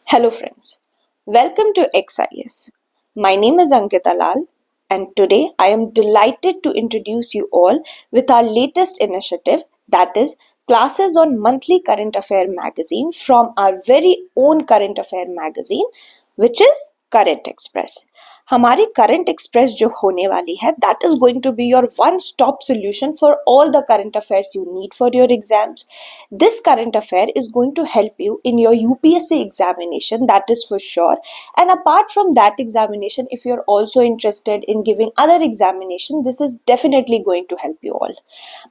Hello friends, welcome to XIS. My name is Ankita Lal and today I am delighted to introduce you all with our latest initiative, that is classes on monthly current affair magazine from our very own current affair magazine, which is Current Express. हमारी Current Express जो होने वाली है that is going to be your one stop solution for all the current affairs you need for your exams. This current affair is going to help you in your UPSC examination, that is for sure. And apart from that examination, if you're also interested in giving other examination, this is definitely going to help you all.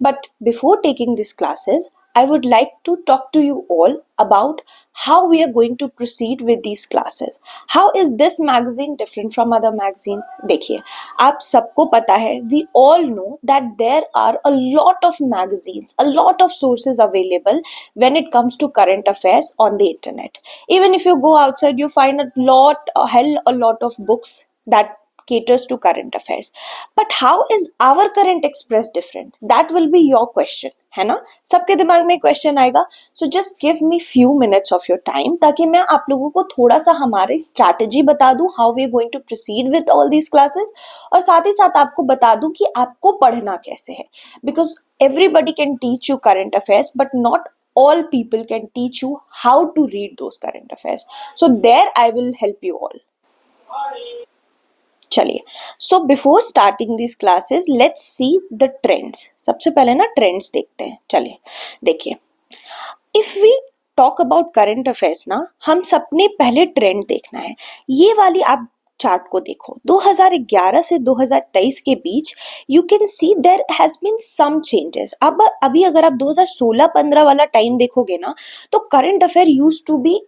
But before taking these classes, I would like to talk to you all about how we are going to proceed with these classes. How is this magazine different from other magazines? देखिए, आप सबको पता है, we all know that there are a lot of magazines, a lot of sources available when it comes to current affairs on the internet. Even if you go outside, you find a lot of books that caters to current affairs. But how is our current express different? That will be your question, है ना? सबके दिमाग में question आएगा. So just give me few minutes of your time ताकि मैं आप लोगों को थोड़ा सा हमारी स्ट्रैटेजी बता दूं, how we are going to proceed with all these classes, और साथ ही साथ आपको बता दूं कि आपको पढ़ना कैसे है. Because everybody can teach you current affairs, but not all people can teach you how to read those current affairs. So there I will help you all. चलिए, so before starting this classes let's see the trends. सबसे पहले ना trends देखते हैं. चलिए देखिए, if we talk about current affairs ना, हम सबने पहले ट्रेंड देखना है. ये वाली आप चार्ट को देखो, 2011 से 2023 के बीच you can see there has been some changes. अब अभी अगर आप 2016-15 वाला टाइम देखोगे ना, तो current affair use to be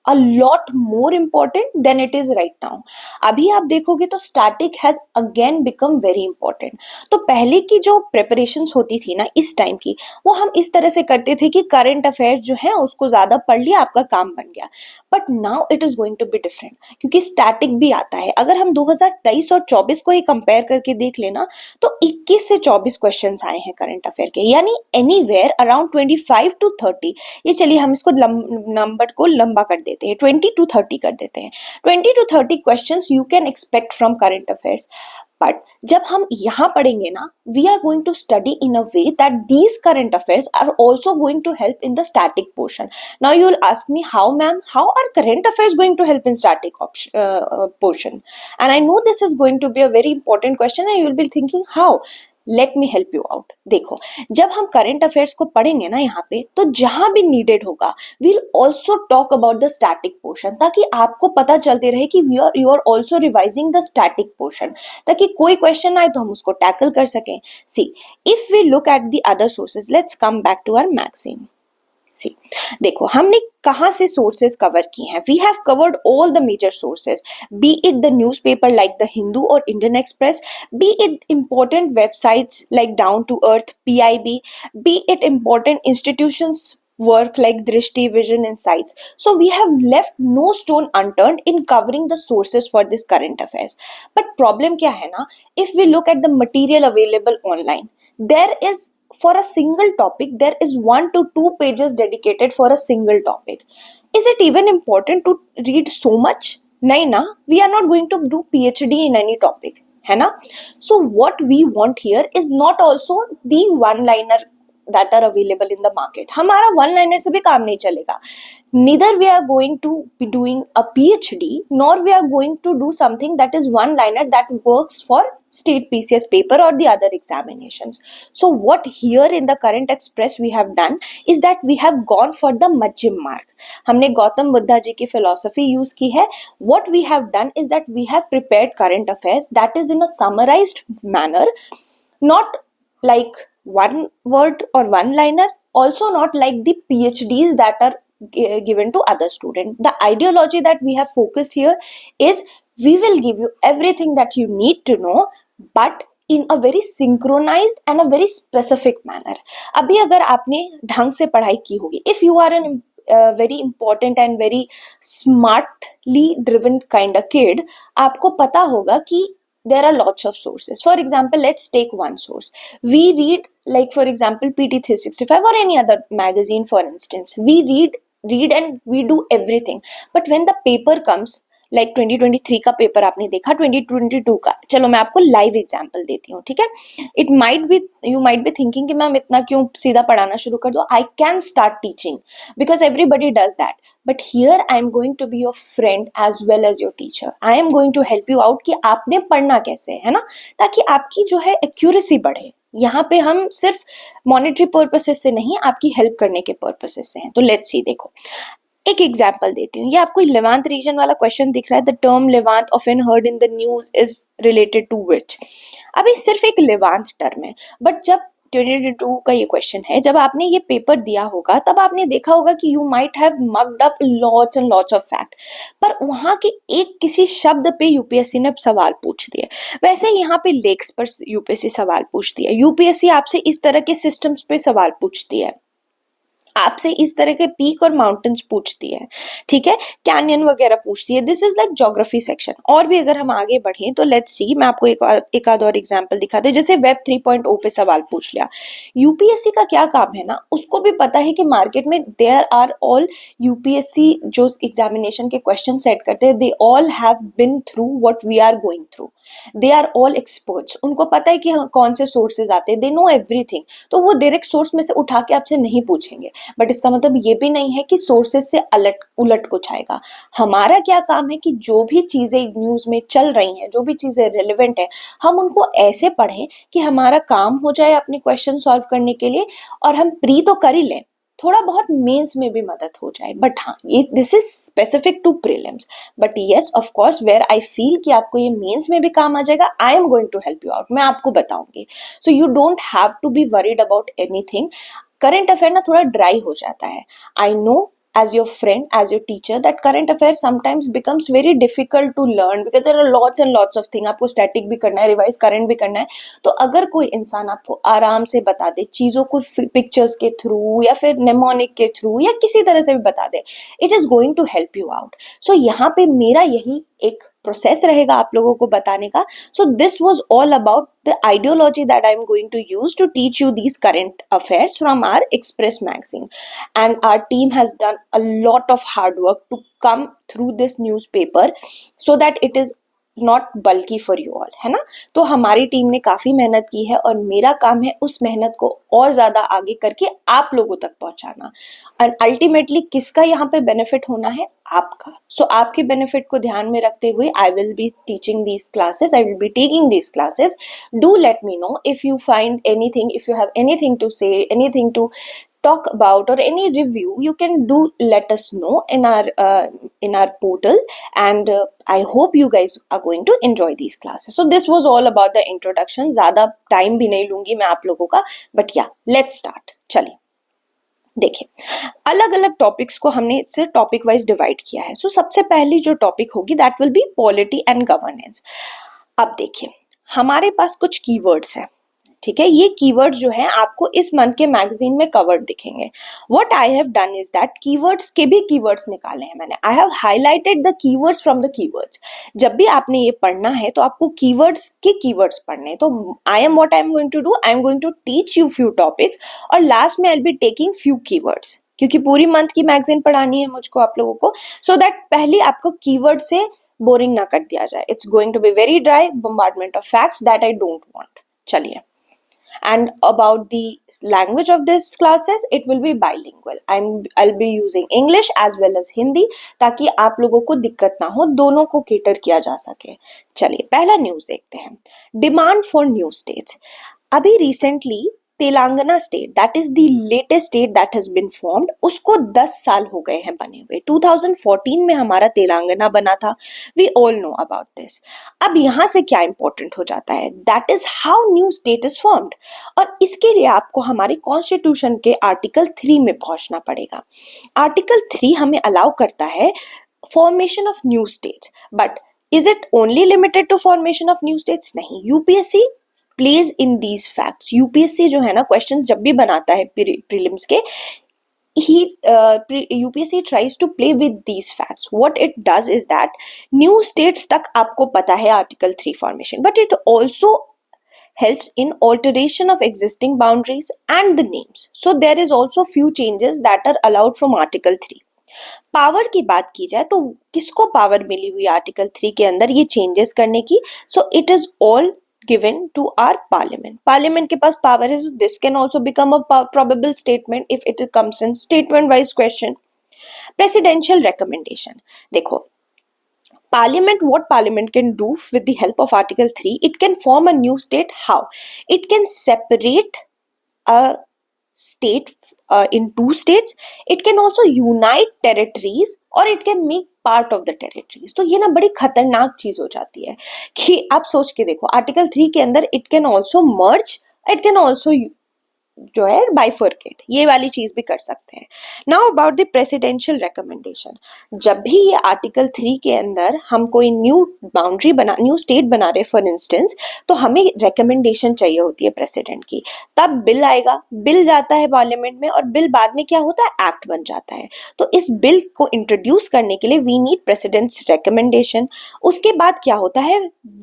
a lot more important than it is right now. अभी आप देखोगे तो static has again become very important. तो पहले की जो प्रिपरेशंस होती थी ना इस टाइम की, वो हम इस तरह से करते थे कि करंट अफेयर जो है उसको ज्यादा पढ़ लिया, आपका काम बन गया. But now it is going to be different, क्योंकि स्टैटिक भी आता है. अगर हम 2023 और 24 को ही कंपेयर करके देख लेना, तो 21 से 24 क्वेश्चन आए हैं करंट अफेयर के, यानी एनीवेयर अराउंड 25 to 30. ये चलिए हम इसको नंबर को लंबा कर देते हैं, 20 to 30 कर देते हैं. 20 to 30 questions you can expect from current affairs. But जब हम यहाँ पढ़ेंगे ना, we are going to study in a way that these current affairs are also going to help in the static portion. Now you will ask me, how ma'am, how are current affairs going to help in static portion? And I know this is going to be a very important question and you will be thinking how. Let me help you out. देखो, जब हम current affairs को पढ़ेंगे ना यहाँ पे, तो जहां भी नीडेड होगा we'll also talk about the static portion, ताकि आपको पता चलते रहे कि you are also revising the static portion, ताकि कोई क्वेश्चन आए तो हम उसको टैकल कर सकें. See, if we look at the other sources, let's come back to our magazine. See, देखो हमने कहाँ से सोर्सेज कवर की हैं. We have covered all the major sources, be it the newspaper like the Hindu और Indian Express, be it important websites like Down to Earth, PIB, be it important institutions work like Drishti, Vision Insights. So we have left no stone unturned in covering the sources for this current affairs. But problem क्या है ना, if we look at the material available online, there is, for a single topic, there is 1 to 2 pages dedicated for a single topic. Is it even important to read so much? नहीं ना, we are not going to do PhD in any topic, है ना? So what we want here is not also the one liner that are available in the market. हमारा one liner से भी काम नहीं चलेगा. Neither we are going to be doing a PhD, nor we are going to do something that is one liner that works for state PCS paper or the other examinations. So what here in the Current Express we have done is that we have gone for the Majjhim mark. हमने गौतम बुद्धा जी की philosophy use की है. What we have done is that we have prepared current affairs that is in a summarized manner, not like one word or one liner, also not like the PhDs that are given to other students. The ideology that we have focused here is we will give you everything that you need to know, but in a very synchronized and a very specific manner. अभी अगर आपने ढंग से पढ़ाई की होगी, if you are an very important and very smartly driven kind of kid, आपको पता होगा कि there are lots of sources. For example, let's take one source. We read, like for example PT 365 or any other magazine, for instance, we read read and we do everything, but when the paper comes, like 2023 का paper आपने देखा, 2022 का, चलो मैं आपको live example देती हूँ, ठीक है। It might be, you might be thinking कि मैम इतना क्यों सीधा पढ़ाना शुरू कर दो। I can start teaching because everybody does that, but here I am going to be your friend as well as your teacher. I am going to help you out कि आपने पढ़ना कैसे है ना, ताकि आपकी जो है एक्यूरेसी बढ़े। यहाँ पे हम सिर्फ मॉनिटरी पर्पसेस से नहीं, आपकी हेल्प करने के पर्पसेस से हैं। तो लेट्स सी, देखो एक एग्जाम्पल देती हूँ। ये आपको लेवांत रीजन वाला क्वेश्चन दिख रहा है, the term Levant often heard in the news is related to which. अभी सिर्फ एक लेवांत टर्म है, बट जब 2022 का ये क्वेश्चन है, जब आपने ये पेपर दिया होगा तब आपने देखा होगा कि you might have mugged up lots and lots of fact, पर वहां के एक किसी शब्द पे यूपीएससी ने सवाल पूछ दिए। वैसे यहाँ पे लेक्स पर यूपीएससी सवाल पूछती है, यूपीएससी आपसे इस तरह के सिस्टम्स पे सवाल पूछती है, आपसे इस तरह के पीक और माउंटेन्स पूछती है, ठीक है, कैनियन वगैरह पूछती है। This is like geography section. और भी अगर हम आगे बढ़ें तो लेट्स सी, मैं आपको एक आध और एग्जांपल दिखाते हैं। जैसे वेब 3.0 पे सवाल पूछ लिया, यूपीएससी का क्या काम है ना, उसको भी पता है कि मार्केट में देयर आर ऑल यूपीएससी जो एग्जामिनेशन के क्वेश्चन सेट करते हैं, they all have been through what we are going through, they are all experts. उनको पता है कि कौन से सोर्सेज आते हैं, दे नो एवरीथिंग। तो वो डायरेक्ट सोर्स में से उठा के आपसे नहीं पूछेंगे, बट इसका मतलब ये भी नहीं है कि सोर्सेस से उलट कुछ आएगा। हमारा क्या काम है कि जो भी चीजें न्यूज में चल रही हैं, जो भी चीजें रिलेवेंट है, हम उनको ऐसे पढ़ें कि हमारा काम हो जाए अपने क्वेश्चन सॉल्व करने के लिए, और हम प्री तो कर ही लें, थोड़ा बहुत मेंस में भी मदद हो जाए। बट हाँ, this is specific to prelims, but yes of course where I feel कि आपको ये मेंस में भी काम आ जाएगा, I am going to help you out, मैं आपको बताऊंगी। So you don't have to be worried about anything. Current affair ना थोड़ा ड्राई हो जाता है, I know as your friend, as your teacher, that current affairs sometimes becomes very difficult to learn because there are lots and lots of things. आपको static भी करना है, revise current भी करना है। तो अगर कोई इंसान आपको आराम से बता दे चीजों को, पिक्चर्स के थ्रू या फिर नेमोनिक के थ्रू या किसी तरह से भी बता दे, it is going to help you out. So यहाँ पे मेरा यही एक प्रोसेस रहेगा आप लोगों को बताने का। So this was all about the ideology that I am going to use to teach you these current affairs from our express magazine, and our team has done a lot of hard work to come through this newspaper so that it is not बल्कि for you all, है ना। तो हमारी team ने काफी मेहनत की है और मेरा काम है उस मेहनत को और ज्यादा आगे करके आप लोगों तक पहुंचाना। और अल्टीमेटली किसका यहाँ पे बेनिफिट होना है, आपका। सो आपके बेनिफिट को ध्यान में रखते हुए आई will be teaching these classes, I will be taking these classes. Do let me know if you find anything, if you have anything to say, anything to talk about or any review, you can do let us know in our portal, and I hope you guys are going to enjoy these classes. So this was all about the introduction. ज़्यादा time भी नहीं लूंगी मैं आप लोगों का, but yeah, let's start. चलिए देखिए, अलग अलग टॉपिक्स को हमने इससे टॉपिक वाइज डिवाइड किया है। सो सबसे पहली जो टॉपिक होगी that will B polity and governance. अब देखिए, हमारे पास कुछ कीवर्ड्स हैं, ठीक है। ये कीवर्ड्स जो है आपको इस मंथ के मैगजीन में कवर्ड दिखेंगे। What I have done is that keywords के भी कीवर्ड्स निकाले हैं मैंने। I have highlighted the keywords from the keywords. जब भी आपने ये पढ़ना है तो आपको कीवर्ड्स के कीवर्ड्स पढ़ने हैं। तो I am what I am going to do, I am going to teach you few topics और लास्ट में I will be taking few keywords, क्योंकि पूरी मंथ की मैगजीन पढ़ानी है मुझको आप लोगों को, सो दैट पहले आपको कीवर्ड से बोरिंग ना कर दिया जाए। It's going to be very dry bombardment of facts that I don't want. चलिए, and about the language of this classes, it will be bilingual. I'll be using English as well as Hindi ताकि आप लोगों को दिक्कत ना हो, दोनों को केटर किया जा सके। चलिए पहला न्यूज देखते हैं, डिमांड फॉर न्यू स्टेट्स। अभी recently Telangana state, that is the latest state that has been formed, उसको 10 साल हो गए हैं बने हुए। 2014 में हमारा तेलंगाना बना था, we all know about this. अब यहाँ से क्या इंपॉर्टेंट हो जाता है, that is how new state is formed, और इसके लिए आपको हमारे कॉन्स्टिट्यूशन के आर्टिकल 3 में पहुंचना पड़ेगा। आर्टिकल 3 हमें अलाउ करता है formation of new states, but is it only limited to formation of new states? नहीं, UPSC plays in these facts. UPSC जो है ना क्वेश्चंस जब भी बनाता है प्रीलिम्स के, UPSC tries to play with these facts. What it does is that new states तक आपको पता है article 3 formation, but it also helps in alteration of existing boundaries and the names. So there is also few changes that are allowed from article 3. Power की बात की जाए तो किसको पावर मिली हुई आर्टिकल 3 के अंदर ये चेंजेस करने की? सो it is all given to our parliament के पास पावर है, so this can also become a probable statement if it comes in statement wise question. Presidential recommendation, देखो parliament can do with the help of article 3, it can form a new state. How? It can separate a state in two states. It can also unite territories और it can make part of the territories. तो ये ना बड़ी खतरनाक चीज हो जाती है कि आप सोच के देखो आर्टिकल 3 के अंदर it can also merge, it can also जो है बाइफर्केट, ये वाली चीज भी कर सकते हैं. Now about the presidential recommendation, जब भी ये आर्टिकल 3 के अंदर हम कोई न्यू बाउंड्री बना, न्यू स्टेट बना रहे फॉर इंस्टेंस, तो हमें रिकमेंडेशन चाहिए होती है प्रेसिडेंट की. तब बिल आएगा, बिल जाता है पार्लियामेंट में और बिल बाद में क्या होता है, एक्ट बन जाता है. तो इस बिल को इंट्रोड्यूस करने के लिए वी नीड प्रेसिडेंट्स रिकमेंडेशन. उसके बाद क्या होता है,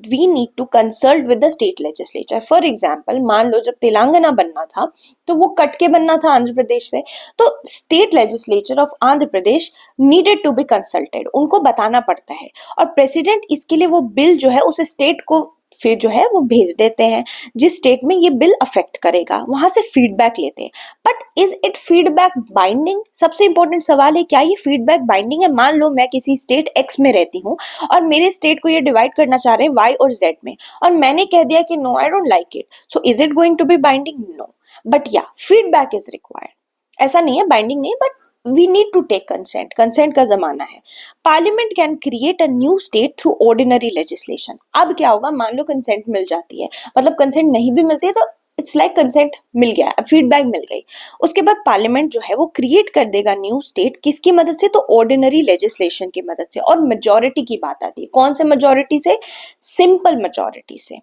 we need to consult with the state legislature. For example मान लो जब तेलंगाना बनना था तो वो कट के बनना था आंध्र प्रदेश से, तो state legislature of Andhra Pradesh needed to be consulted, उनको बताना पड़ता है. और प्रेसिडेंट इसके लिए वो बिल जो है उस स्टेट को फिर जो है वो भेज देते हैं जिस स्टेट में ये बिल अफेक्ट करेगा, वहां से फीडबैक लेते हैं. But is it feedback binding? सबसे इंपॉर्टेंट सवाल है, क्या ये फीडबैक बाइंडिंग है? मान लो मैं किसी स्टेट एक्स में रहती हूँ और मेरे स्टेट को ये डिवाइड करना चाह रहे हैं वाई और जेड में, और मैंने कह दिया कि no I don't like it, so is it going to be binding? No. But yeah feedback is required. ऐसा नहीं है बाइंडिंग नहीं, but we need to take consent. Consent का जमाना है. Parliament can create a new state through ordinary legislation. अब क्या होगा, मान लो कंसेंट मिल जाती है, मतलब कंसेंट नहीं भी मिलती है तो इट्स लाइक कंसेंट मिल गया, फीडबैक मिल गई. उसके बाद पार्लियामेंट जो है वो क्रिएट कर देगा न्यू स्टेट, किसकी मदद से? तो ऑर्डिनरी लेजिस्लेशन की मदद से. और मेजोरिटी की बात आती है, कौन से मेजोरिटी से? सिंपल मेजोरिटी से.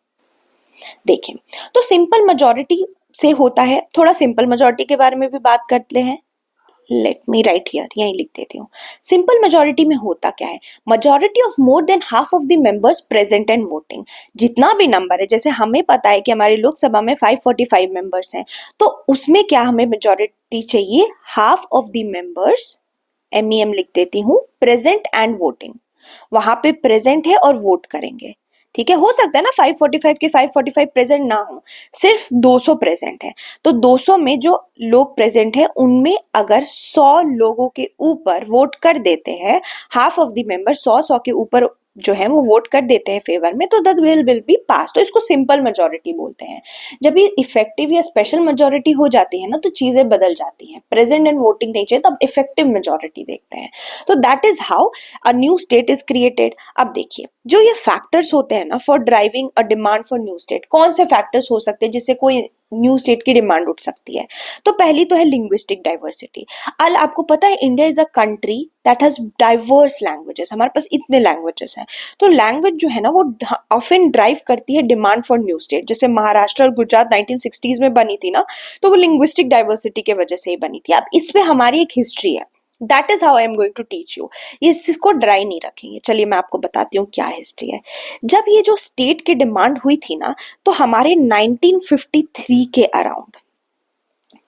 देखें तो सिंपल मेजोरिटी से होता है, थोड़ा सिंपल मेजोरिटी के बारे में भी बात करते हैं. लेट मी राइट हियर, यहीं लिख देती हूँ. सिंपल मेजोरिटी में होता क्या है, majority of more than half of the members present and voting. जितना भी नंबर है, जैसे हमें पता है कि हमारी लोकसभा में 545 मेंबर्स हैं, तो उसमें क्या हमें मेजोरिटी चाहिए? Half of the members, MEM लिख देती हूँ, प्रेजेंट एंड वोटिंग. वहां पे प्रेजेंट है और वोट करेंगे. ठीक है, हो सकता है ना 545 के 545 प्रेजेंट ना हो, सिर्फ 200 प्रेजेंट है. तो 200 में जो लोग प्रेजेंट है उनमें अगर 100 लोगों के ऊपर वोट कर देते हैं, हाफ ऑफ द मेंबर 100 के ऊपर जो है वो वोट कर देते हैं फेवर में, तो दैट विल बी पास. तो इसको सिंपल मेजोरिटी बोलते हैं. जब ये इफेक्टिव या स्पेशल मेजोरिटी हो जाती है ना, तो चीजें बदल जाती हैं. प्रेजेंट एंड वोटिंग नहीं चाहिए, तब इफेक्टिव मेजोरिटी देखते हैं. तो that is how a new state is created. अब देखिए जो ये फैक्टर्स होते हैं ना for driving a demand for new state, कौन से फैक्टर्स हो सकते हैं जिससे कोई न्यू स्टेट की डिमांड उठ सकती है? तो पहली तो है लिंग्विस्टिक डाइवर्सिटी. अल आपको पता है India is a country that has diverse languages, हमारे पास इतने लैंग्वेजेस हैं. तो लैंग्वेज जो है ना वो ऑफन ड्राइव करती है डिमांड फॉर न्यू स्टेट. जैसे महाराष्ट्र और गुजरात 1960s में बनी थी ना, तो वो लिंग्विस्टिक डाइवर्सिटी के वजह से ही बनी थी. अब इसमें हमारी एक हिस्ट्री है, that is how I am going to teach you. ये इसको ड्राई नहीं रखेंगे. चलिए मैं आपको बताती हूँ क्या हिस्ट्री है. जब ये जो स्टेट की डिमांड हुई थी ना, तो हमारे 1953 के अराउंड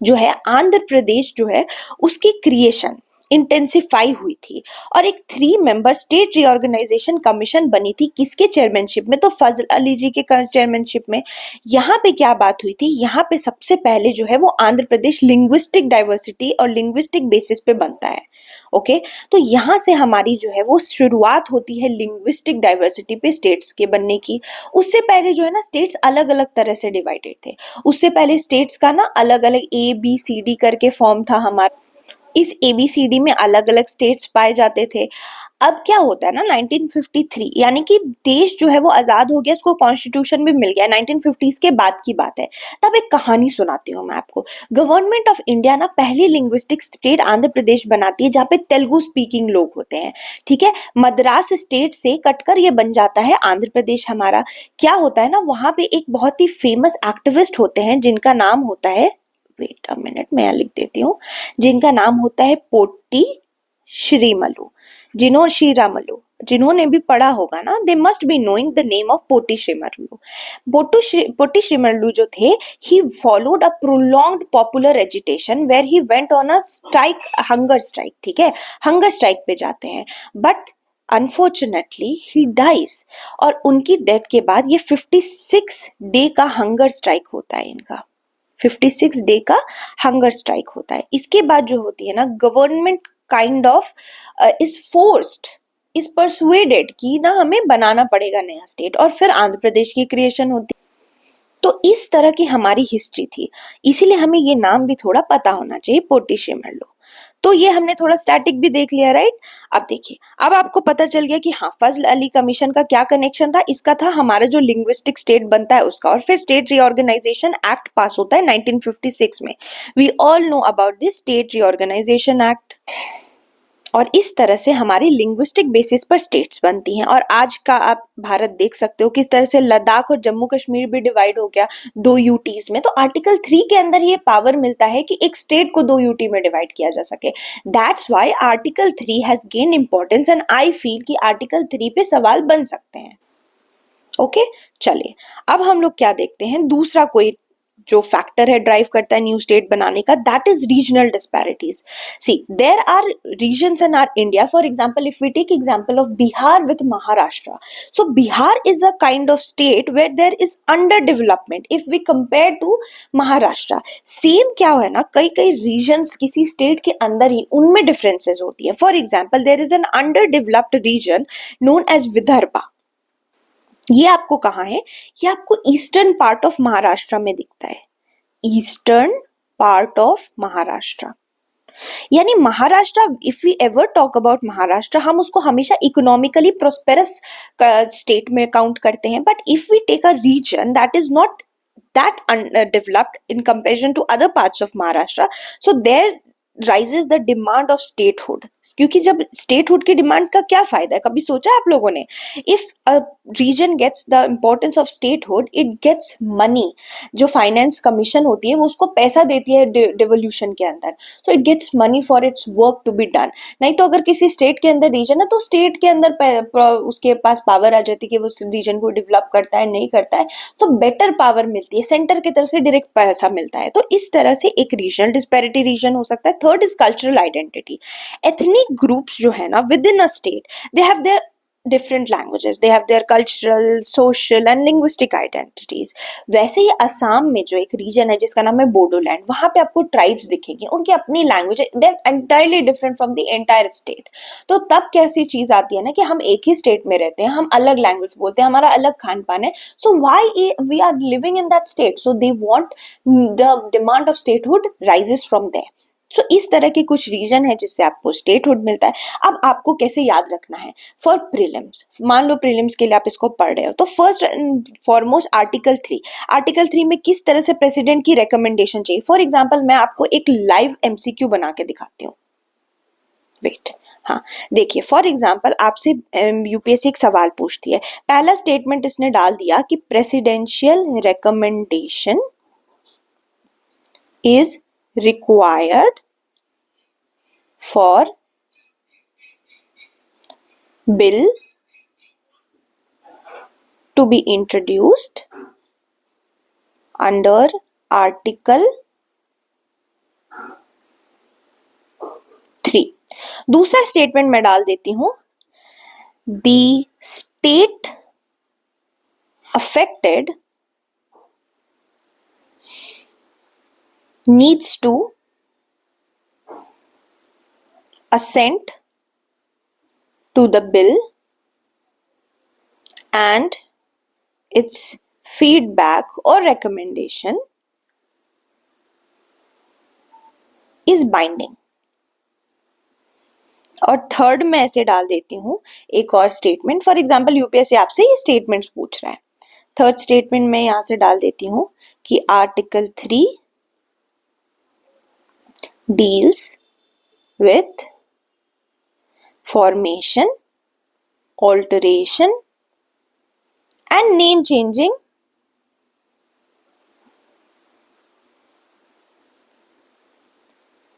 जो है आंध्र प्रदेश जो है उसकी क्रिएशन इंटेंसिफाई हुई थी और एक 3 मेंबर स्टेट रीऑर्गेनाइजेशन कमीशन बनी थी. किसके चेयरमैनशिप में? तो फजल अली जी के चेयरमैनशिप में. यहाँ पे क्या बात हुई थी, यहाँ पे सबसे पहले जो है वो आंध्र प्रदेश लिंग्विस्टिक डाइवर्सिटी और लिंग्विस्टिक बेसिस पे बनता है. ओके, तो यहाँ से हमारी जो है वो शुरुआत होती है लिंग्विस्टिक डाइवर्सिटी पे स्टेट्स के बनने की. उससे पहले जो है ना स्टेट्स अलग अलग तरह से डिवाइडेड थे. उससे पहले स्टेट्स का ना अलग अलग ABCD करके फॉर्म था हमारा. इस ABCD में अलग अलग स्टेट्स पाए जाते थे. अब क्या होता है ना 1953 यानी कि देश जो है वो आजाद हो गया, उसको कॉन्स्टिट्यूशन भी मिल गया. 1950s के बाद की बात है. तब एक कहानी सुनाती हूँ मैं आपको. गवर्नमेंट ऑफ इंडिया ना पहली लिंग्विस्टिक स्टेट आंध्र प्रदेश बनाती है जहाँ पे तेलुगु स्पीकिंग लोग होते हैं. ठीक है, मद्रास स्टेट से कटकर ये बन जाता है आंध्र प्रदेश हमारा. क्या होता है ना, वहां पे एक बहुत ही फेमस एक्टिविस्ट होते हैं जिनका नाम होता है, वेट अ मिनट मैं लिख देती हूँ, जिनका नाम होता है पोट्टी श्रीरामलू. जिन्होंने भी पढ़ा होगा ना, they must be knowing the name of Potti Sriramulu. Potti Sriramulu जो थे, he followed a prolonged popular agitation where he went on a strike, hunger strike, ठीक है, हंगर स्ट्राइक पे जाते हैं, बट अनफॉर्चुनेटली ही डाइज। और उनकी डेथ के बाद ये 56 डे का हंगर स्ट्राइक होता है इनका, 56 डे का हंगर स्ट्राइक होता है। इसके बाद जो होती है ना, government kind of is forced, is persuaded कि ना हमें बनाना पड़ेगा नया स्टेट, और फिर आंध्र प्रदेश की क्रिएशन होती है। तो इस तरह की हमारी हिस्ट्री थी, इसीलिए हमें ये नाम भी थोड़ा पता होना चाहिए, पोटी श्रीमल्लू। तो ये हमने थोड़ा स्टैटिक भी देख लिया, राइट। अब देखिए, अब आपको पता चल गया कि हाँ, फजल अली कमीशन का क्या कनेक्शन था। इसका था हमारा जो लिंग्विस्टिक स्टेट बनता है उसका, और फिर स्टेट रीऑर्गेनाइजेशन एक्ट पास होता है 1956 में। We all know about this state reorganisation act. और इस तरह से हमारी लिंग्विस्टिक बेसिस पर स्टेट्स बनती हैं। और आज का आप भारत देख सकते हो किस तरह से लद्दाख और जम्मू कश्मीर भी डिवाइड हो गया 2 यूटीज में। तो आर्टिकल 3 के अंदर ये पावर मिलता है कि एक स्टेट को 2 यूटी में डिवाइड किया जा सके। That's why article 3 has gain importance, and I feel कि आर्टिकल 3 पे सवाल बन सकते हैं। ओके, चलिए अब हम लोग क्या देखते हैं, दूसरा कोई जो फैक्टर है ड्राइव करता है न्यू स्टेट बनाने का, that is regional disparities. See, there are reasons in our India, for example if we take example of Bihar with Maharashtra, so Bihar is a kind of state where there is underdevelopment if we compare to Maharashtra. Same क्या है ना, कई कई regions किसी state के अंदर ही उनमें differences होती है। For example, there is an underdeveloped region known as Vidarbha. ये आपको कहाँ है, ये आपको ईस्टर्न पार्ट ऑफ महाराष्ट्र में दिखता है, ईस्टर्न पार्ट ऑफ महाराष्ट्र। यानी Maharashtra, if we ever talk about Maharashtra, हम उसको हमेशा इकोनॉमिकली प्रोस्पेरस स्टेट में काउंट करते हैं, but if we take a region that is not that developed in comparison to other parts of Maharashtra, so there rises the demand of statehood। क्योंकि जब statehood की demand का क्या फायदा है, कभी सोचा आप लोगों ने? If a region gets the importance of statehood, it gets money. जो फाइनेंस कमीशन होती है वो उसको पैसा देती है डिवोल्यूशन के अंदर, so it gets money for its work to be done. नहीं तो अगर किसी स्टेट के अंदर रीजन है तो स्टेट के अंदर उसके पास पावर आ जाती है कि वो उस रीजन को डेवलप करता है नहीं करता है, तो बेटर पावर मिलती है, सेंटर की तरफ से डायरेक्ट पैसा मिलता है। तो इस तरह से एक रीजनल डिस्पैरिटी रीजन हो सकता है। Third is cultural identity. Ethnic groups जो है ना with in a state, they have their different languages, they have their cultural, social and linguistic identities। वैसे ही असम में जो एक रीजन है जिसका नाम है बोडोलैंड, वहां पे आपको ट्राइब्स दिखेंगे, उनकी अपनी लैंग्वेज है, they are entirely different from the entire state. तो तब कैसी चीज आती है ना कि हम एक ही स्टेट में रहते हैं, हम अलग लैंग्वेज बोलते हैं, हमारा अलग खान पान है, so why we are living in that state, so they want the demand of statehood rises from there. So इस तरह के कुछ रीजन है जिससे आपको स्टेटहुड मिलता है। अब आपको कैसे याद रखना है फॉर प्रीलिम्स, मान लो प्रीलिम्स के लिए आप इसको पढ़ रहे हो, तो first and foremost article 3, article 3 में किस तरह से प्रेसिडेंट की रिकमेंडेशन चाहिए। फॉर एग्जाम्पल मैं आपको एक लाइव एमसीक्यू बना के दिखाती हूँ, वेट, हाँ देखिए, फॉर एग्जाम्पल आपसे यूपीएससी एक सवाल पूछती है, पहला स्टेटमेंट इसने डाल दिया कि presidential recommendation is required for bill to be introduced under article 3। दूसरा स्टेटमेंट मैं डाल देती हूं, the state affected needs to assent to the bill and its feedback or recommendation is binding। और थर्ड मैं ऐसे डाल देती हूं एक और स्टेटमेंट, फॉर एग्जाम्पल यूपीएससी आपसे ये स्टेटमेंट्स पूछ रहा है, थर्ड स्टेटमेंट मैं यहां से डाल देती हूं कि article 3 deals with formation, alteration and name changing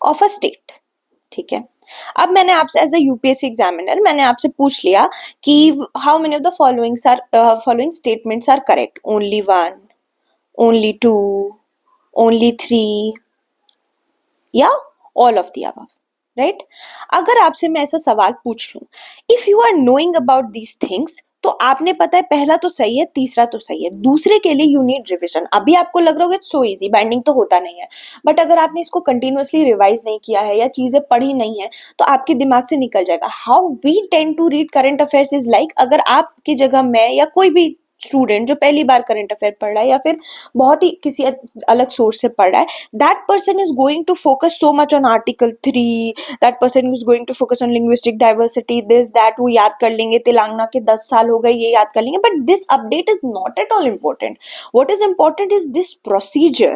of a state। ठीक है, अब मैंने आपसे एज अ यूपीएससी एग्जामिनर मैंने आपसे पूछ लिया कि how many of the following statements are correct, only one, only two, only three, या all of the above, right? अगर आपसे मैं ऐसा सवाल पूछ लूं, if you are knowing about these things, तो आपने पता है पहला तो सही है, तीसरा तो सही है, दूसरे के लिए यू नीड रिविजन। अभी आपको लग रहा होगा इट्स सो इजी, बाइंडिंग तो होता नहीं है, बट अगर आपने इसको कंटिन्यूअसली रिवाइज नहीं किया है या चीजें पढ़ी नहीं है तो आपके दिमाग से निकल जाएगा। How we tend to read current affairs is like, अगर आपकी जगह मैं या कोई भी स्टूडेंट जो पहली बार करंट अफेयर पढ़ रहा है या फिर बहुत ही किसी अलग सोर्स से पढ़ रहा है, that person is going to focus so much on article 3, that person is going to focus on linguistic diversity, this that, वो याद कर लेंगे, तेलंगाना के 10 साल हो गए ये याद कर लेंगे, but this update is not at all important. What is important is this procedure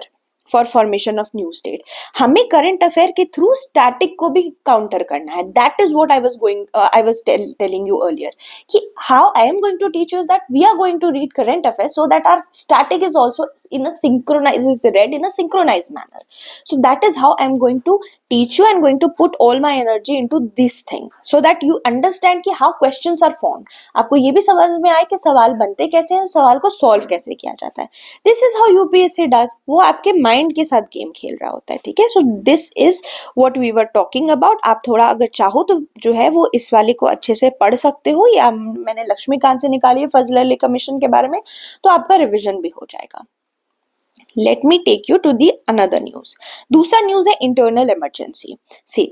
for formation of new state. हमें करंट अफेयर के थ्रू स्टैटिक को भी काउंटर करना है। That is what I was telling you earlier कि how I am going to teach you that we are going to read current affair so that our static is also in a synchronize, is read in a synchronize manner. So that is how I am going to teach you and going to put all my energy into this thing so that you understand कि how questions are formed। आपको ये भी समझ में आए कि सवाल बनते कैसे हैं, सवाल को सॉल्व कैसे किया जाता है। This is how UPSC does, वो आपके माइंड के साथ गेम खेल रहा होता है, ठीक है। So this is what we were talking about. आप थोड़ा अगर चाहो तो जो है वो इस वाले को अच्छे से पढ़ सकते हो, या मैंने लक्ष्मीकांत से निकाली है फजल अली कमीशन के बारे में, तो आपका रिविजन भी हो जाएगा। Let me take you to the another news. दूसरा न्यूज है इंटरनल इमरजेंसी। सी,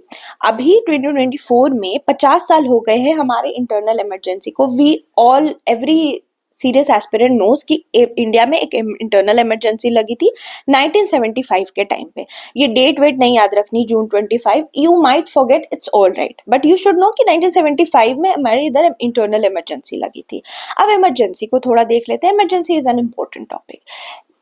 अभी 2024 में 50 साल हो गए हैं हमारे इंटरनल इमरजेंसी को। We all, every serious aspirant knows कि इंडिया में एक इंटरनल इमरजेंसी लगी थी 1975 के टाइम पे। ये डेट वेट नहीं याद रखनी, जून 25, you might forget, it's all right, but you should no कि 1975 में हमारे इधर इंटरनल इमरजेंसी लगी थी। अब इमरजेंसी को थोड़ा देख लेते हैं। Emergency is an important topic.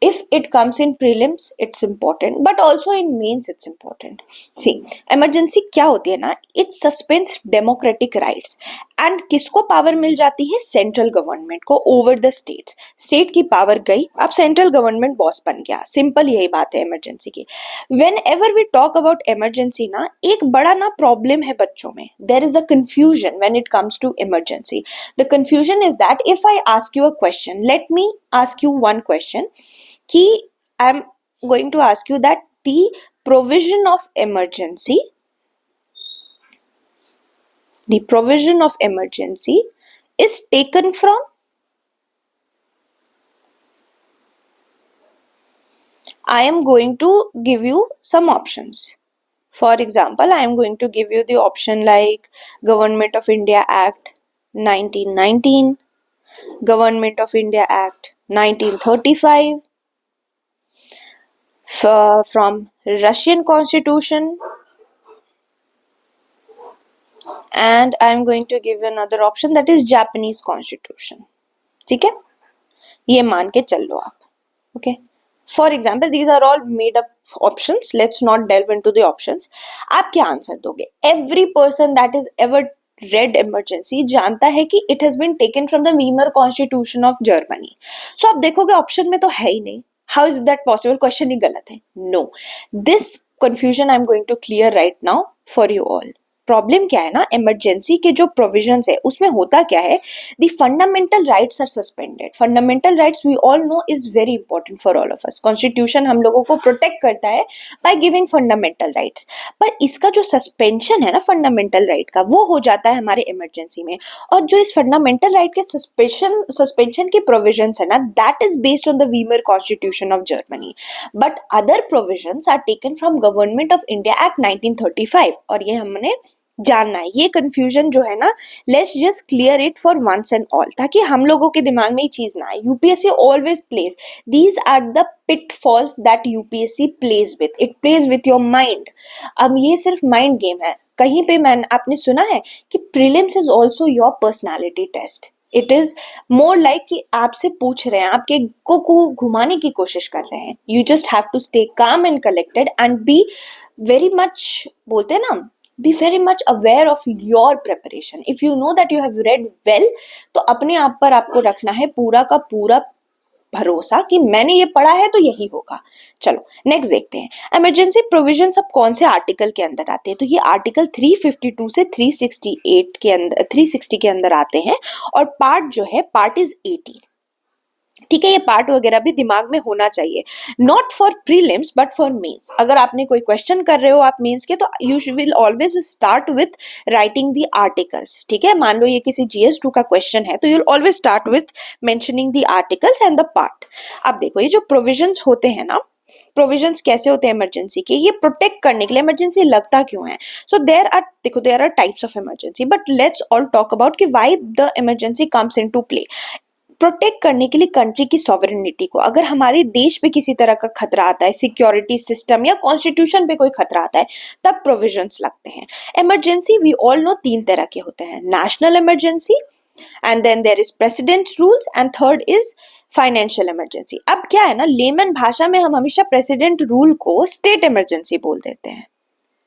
If it comes in prelims it's important, but also in mains it's important. See, emergency क्या होती है ना, it suspends democratic rights and किसको पावर मिल जाती है, सेंट्रल गवर्नमेंट को ओवर द स्टेट्स। स्टेट की power गई, अब सेंट्रल गवर्नमेंट बॉस बन गया। सिंपल यही बात है इमरजेंसी की। Whenever we talk about emergency ना, एक बड़ा ना प्रॉब्लम है बच्चों में, there is a confusion when it comes to emergency. The confusion is that if I ask you a question, let me ask you one question कि I am going to ask you that the provision of emergency is taken from, I am going to give you some options. For example, I am going to give you the option like Government of India Act 1919, Government of India Act 1935, from Russian Constitution, and I am going to give you another option that is Japanese Constitution. ठीक है, ये मान के चल लो आप। Okay, for example these are all made up options, let's not delve into the options. आप क्या answer दोगे? Every person that is ever read emergency जानता है कि it has been taken from the Weimar Constitution of Germany. So आप देखोगे option में तो है ही नहीं। How is that possible? Question ही गलत है। No, this confusion I am going to clear right now for you all. Problem क्या है ना, इमरजेंसी के जो प्रोविजंस है उसमें होता क्या है, the fundamental rights are suspended. Fundamental rights we all know is very important for all of us. Constitution हम लोगों को प्रोटेक्ट करता है बाय गिविंग फंडामेंटल राइट्स, पर इसका जो सस्पेंशन है ना फंडामेंटल राइट का, वो हो जाता है हमारे इमरजेंसी में। और जो इस फंडामेंटल राइट के सस्पेंशन के प्रोविजंस है ना, that is based on the Weimar constitution of Germany, but other provisions are taken from government of India act 1935। और ये हमने जानना है। ये कंफ्यूजन जो है ना, let's just clear it for once and all, ताकि हम लोगों के दिमाग में ये चीज ना आए। UPSC always plays, these are the pitfalls that UPSC plays with, it plays with your mind. अब ये सिर्फ माइंड गेम है। कहीं पे आपने सुना है कि prelims is also your personality test. It is more like कि आपसे पूछ रहे हैं, आपके को घुमाने की कोशिश कर रहे हैं। You just have to stay calm and collected and be very much, बोलते हैं ना, be very much aware of your preparation. If you know that you have read well, तो अपने आप पर आपको रखना है पूरा का पूरा भरोसा कि मैंने ये पढ़ा है तो यही होगा। चलो नेक्स्ट देखते हैं, इमरजेंसी प्रोविजन अब कौन से आर्टिकल के अंदर आते हैं। तो ये आर्टिकल 352 से 368 के अंदर 360 के अंदर आते हैं, और पार्ट जो है पार्ट इज 18। ठीक है, ये पार्ट वगैरह भी दिमाग में होना चाहिए, not for prelims but for mains. अगर आपने कोई क्वेश्चन कर रहे हो आप मेंस के, तो you will always start with writing the articles. ठीक है, मान लो ये किसी GS2 का क्वेश्चन है, तो you will always start with mentioning the articles and the part. अब देखो ये जो प्रोविजंस होते हैं ना, प्रोविजंस कैसे होते हैं इमरजेंसी के, ये प्रोटेक्ट करने के लिए इमरजेंसी लगता क्यों है। So there are types of emergency, but let's all talk about कि why the emergency comes into play. Protect करने के लिए कंट्री की सॉवरेनिटी को, अगर हमारे देश पे किसी तरह का खतरा आता है, सिक्योरिटी सिस्टम या कॉन्स्टिट्यूशन पे कोई खतरा आता है, तब प्रोविजंस लगते हैं। इमरजेंसी वी ऑल नो 3 तरह के होते हैं, national emergency, and then there is president rules, and third is financial emergency. अब क्या है ना, लेमन भाषा में हम हमेशा प्रेसिडेंट रूल को स्टेट इमरजेंसी बोल देते हैं।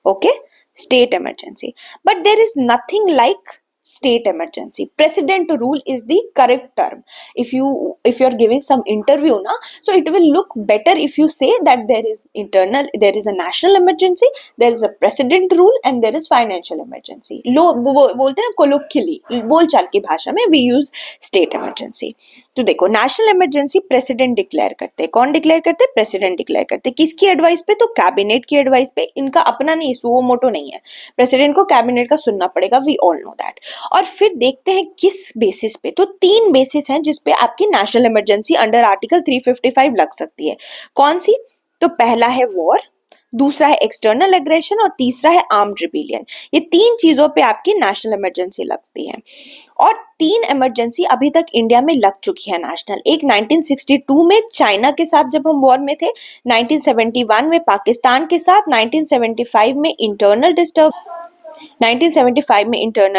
Okay, state emergency, but there is nothing like state emergency. President rule is the correct term. If you are giving some interview na, so it will look better if you say that there is a national emergency, there is a president rule, and there is financial emergency. बोलते हैं colloquially, बोलचाल की भाषा में we use state emergency. तो देखो national emergency president declare करते हैं। कौन डिक्लेयर करते हैं? प्रेसिडेंट डिक्लेयर करते हैं। किसकी एडवाइस पे? तो कैबिनेट की एडवाइस पे। इनका अपना नहीं, सुओ मोटो नहीं है, प्रेसिडेंट को कैबिनेट का सुनना पड़ेगा, वी ऑल नो दैट। और फिर देखते हैं किस बेसिस पे, तो 3 बेसिस हैं जिसपे आपकी नेशनल इमरजेंसी अंडर आर्टिकल 355 लग सकती है। कौन सी? तो पहला है वॉर, दूसरा है एक्सटर्नल एग्रेशन, और तीसरा है आर्म्ड रिबेलियन। ये 3 चीजों पे आपकी नेशनल इमरजेंसी लगती है, और 3 इमरजेंसी अभी तक इंडिया में लग चुकी है नेशनल। एक 1962 में चाइना के साथ जब हम वॉर में थे, 1971 में पाकिस्तान के साथ, 1975 में इंटरनल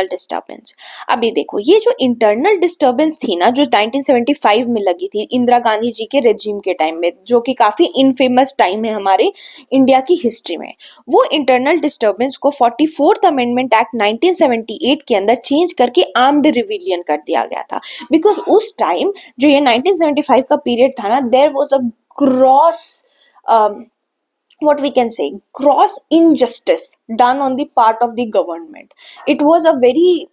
डिस्टर्बेंस। अभी देखो ये जो इंटरनल डिस्टर्बेंस थी ना, जो 1975 में लगी थी इंदिरा गांधी जी के रेजिम के टाइम में, जो कि काफी इनफेमस टाइम है हमारे इंडिया की हिस्ट्री में, वो इंटरनल डिस्टर्बेंस को 44th अमेंडमेंट एक्ट 1978 के अंदर चेंज करके आर्म्ड रिविलियन कर दिया गया था। बिकॉज उस टाइम जो ये 1975 का पीरियड था ना, there was a gross what we can say gross injustice done on the part of the government. It was a very